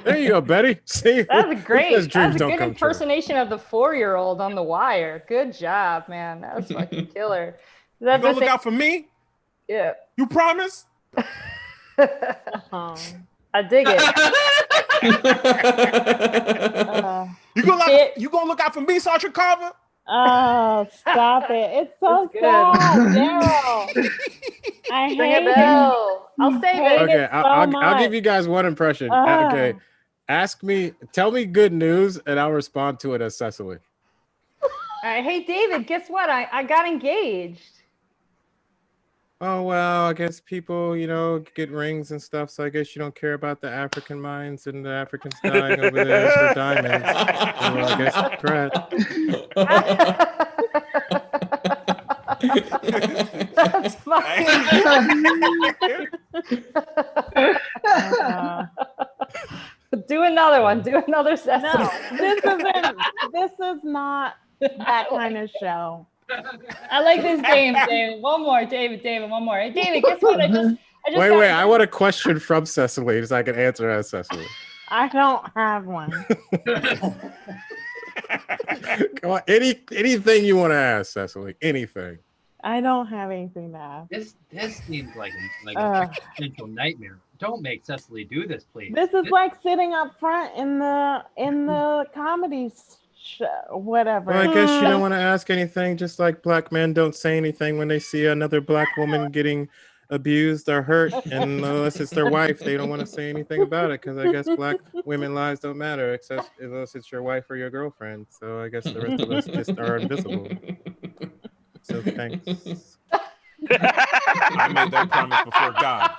Speaker 13: There you go, Betty. See,
Speaker 11: that's great.
Speaker 13: Dreams
Speaker 11: That's a
Speaker 13: don't
Speaker 11: good
Speaker 13: come true.
Speaker 11: impersonation of the 4-year-old on The Wire. Good job, man. That was fucking killer. Is that
Speaker 6: You gonna look out for me?
Speaker 11: Yeah.
Speaker 6: You promise?
Speaker 11: I dig it.
Speaker 6: You gonna look out for me, Sergeant Carver?
Speaker 7: Oh, stop it. It's so sad, Daryl. I
Speaker 11: Ring
Speaker 7: hate
Speaker 11: a bell. I'll save it.
Speaker 13: Okay, I'll give you guys one impression. Okay, tell me good news, and I'll respond to it as Cecily.
Speaker 11: All right. Hey, David, guess what? I got engaged.
Speaker 13: Oh, well, I guess people, get rings and stuff, so I guess you don't care about the African mines and the Africans dying over there for diamonds. Well, I guess
Speaker 11: That's fine. Do another one. Do another session.
Speaker 7: No, this is not that kind of show.
Speaker 11: I like this game, David. One more, David, one more. Hey, David, guess what? I just
Speaker 13: Wait, I want a question from Cecily so I can answer as Cecily.
Speaker 7: I don't have one.
Speaker 13: Come on, anything you want to ask, Cecily, anything.
Speaker 7: I don't have anything to ask.
Speaker 15: This seems like a potential nightmare. Don't make Cecily do this, please.
Speaker 7: This is like sitting up front in the comedy show, whatever.
Speaker 13: Well, I guess you don't want to ask anything, just like black men don't say anything when they see another black woman getting abused or hurt, and unless it's their wife, they don't want to say anything about it, because I guess black women lives don't matter except unless it's your wife or your girlfriend. So I guess the rest of us just are invisible. So thanks.
Speaker 6: I made that promise before God.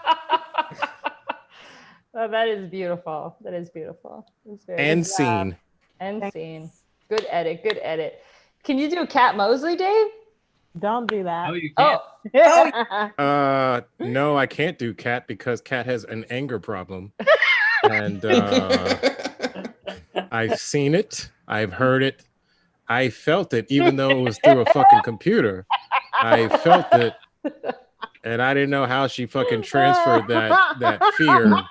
Speaker 11: Oh, that is beautiful. That is beautiful.
Speaker 13: And scene.
Speaker 11: And scene. Good edit. Good edit. Can you do Cat Mosley, Dave?
Speaker 7: Don't do that.
Speaker 15: No, you can't.
Speaker 13: No, I can't do Cat because Cat has an anger problem. And I've seen it. I've heard it. I felt it, even though it was through a fucking computer. I felt it. And I didn't know how she fucking transferred that fear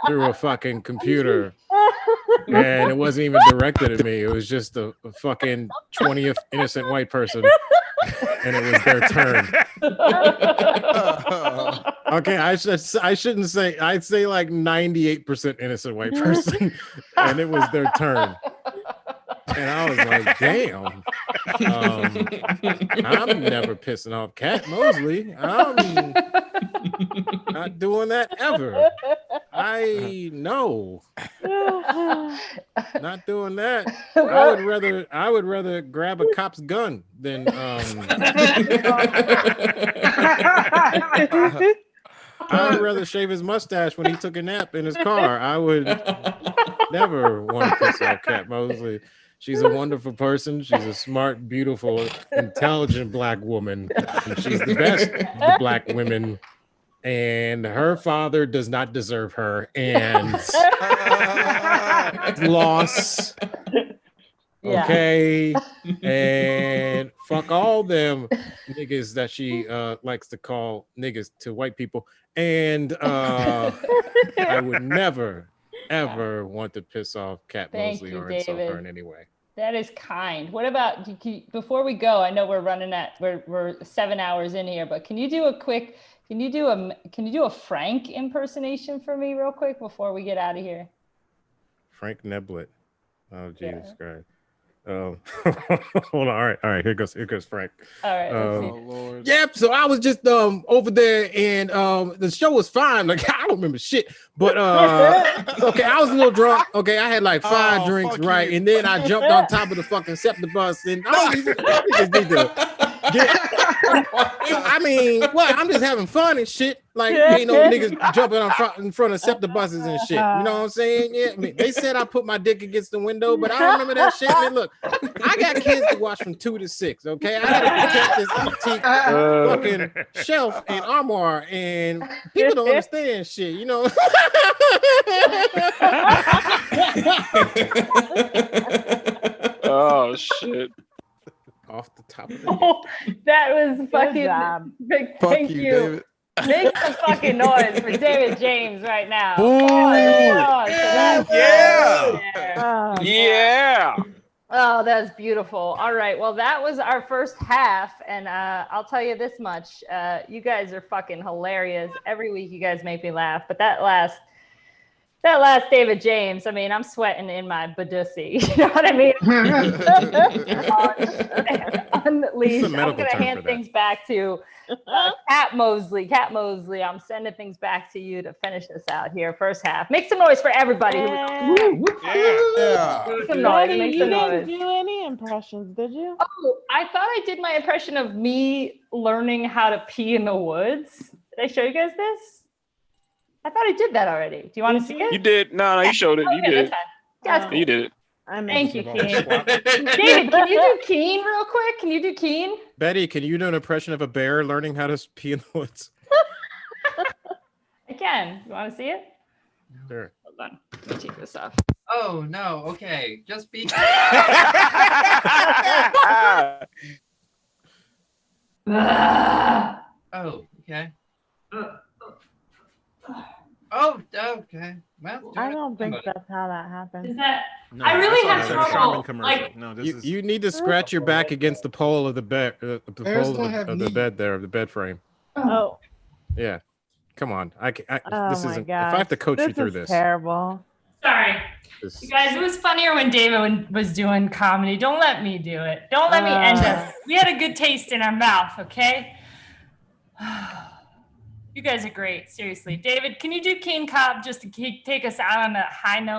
Speaker 13: through a fucking computer. And it wasn't even directed at me. It was just a fucking 20th innocent white person. And it was their turn. Okay, I shouldn't say, I'd say like 98% innocent white person. And it was their turn. And I was like, damn. I'm never pissing off Cat Mosley. I'm not doing that ever. No. Not doing that. I would rather grab a cop's gun than I would rather shave his mustache when he took a nap in his car. I would never want to piss off Cat Mosley. She's a wonderful person. She's a smart, beautiful, intelligent Black woman. And she's the best of the Black women. And her father does not deserve her. And loss. Okay. And fuck all them niggas that she likes to call niggas to white people. And I would never, ever want to piss off Cat Mosley or insult her in any way.
Speaker 11: That is kind. What about, before we go, I know we're 7 hours in here, but can you do a Frank impersonation for me real quick before we get out of here?
Speaker 13: Frank Neblett. Oh, Jesus Christ. Hold on. All right. Here goes Frank.
Speaker 11: All right.
Speaker 13: Lord. Yep. So I was just over there, and the show was fine. Like, I don't remember shit, but okay, I was a little drunk. Okay, I had like 5 drinks, right, and then I jumped on top of the fucking SEPTA bus, and I don't even need to get. I mean, what? I'm just having fun and shit. Like, ain't no niggas jumping in front of SEPTA buses and shit. You know what I'm saying? Yeah. I mean, they said I put my dick against the window, but I don't remember that shit. Man, look, I got kids to watch from 2 to 6. Okay, I gotta protect this antique fucking shelf and armoire, and people don't understand shit. You know.
Speaker 10: Oh shit.
Speaker 13: Off the top of the head.
Speaker 11: That was fucking big. Thank you. David. Make some fucking noise for David James right now.
Speaker 10: Yeah.
Speaker 11: Oh, that was beautiful. All right. Well, that was our first half. And I'll tell you this much. You guys are fucking hilarious. Every week you guys make me laugh. But that last David James, I mean, I'm sweating in my badussy. You know what I mean? Unleashed. I'm going to hand things back to Cat Mosley. Cat Mosley, I'm sending things back to you to finish this out here. First half. Make some noise for everybody.
Speaker 7: Yeah.
Speaker 11: Make some noise.
Speaker 7: Betty,
Speaker 11: Make some
Speaker 7: you
Speaker 11: noise.
Speaker 7: didn't do any impressions, did you?
Speaker 11: Oh, I thought I did my impression of me learning how to pee in the woods. Did I show you guys this? I thought I did that already. Do you want to see it?
Speaker 10: You did. No, you showed it. You did.
Speaker 11: That's cool.
Speaker 10: You did it.
Speaker 11: Thank you, Keen. David, can you do Keen real quick? Can you do Keen?
Speaker 13: Betty, can you do an impression of a bear learning how to pee in the woods?
Speaker 11: I can. You want to see it?
Speaker 13: Sure.
Speaker 11: Hold on. Let me take this off.
Speaker 15: Oh no. Okay. Just be. Oh. Okay. Oh, okay. Well,
Speaker 7: I don't think that's how that happens.
Speaker 11: Is that?
Speaker 6: No,
Speaker 11: I really have
Speaker 6: a
Speaker 11: trouble.
Speaker 6: Like, no,
Speaker 13: You need to scratch your back against the pole of the bed, the bed frame.
Speaker 7: Oh.
Speaker 13: Yeah. Come on.
Speaker 7: Oh
Speaker 13: this isn't.
Speaker 7: gosh.
Speaker 13: If I have to coach you through this.
Speaker 7: Terrible.
Speaker 11: Sorry. You guys, it was funnier when David was doing comedy. Don't let me do it. Don't let me end us. We had a good taste in our mouth, okay? You guys are great. Seriously. David, can you do King Cobb just to take us out on a high note?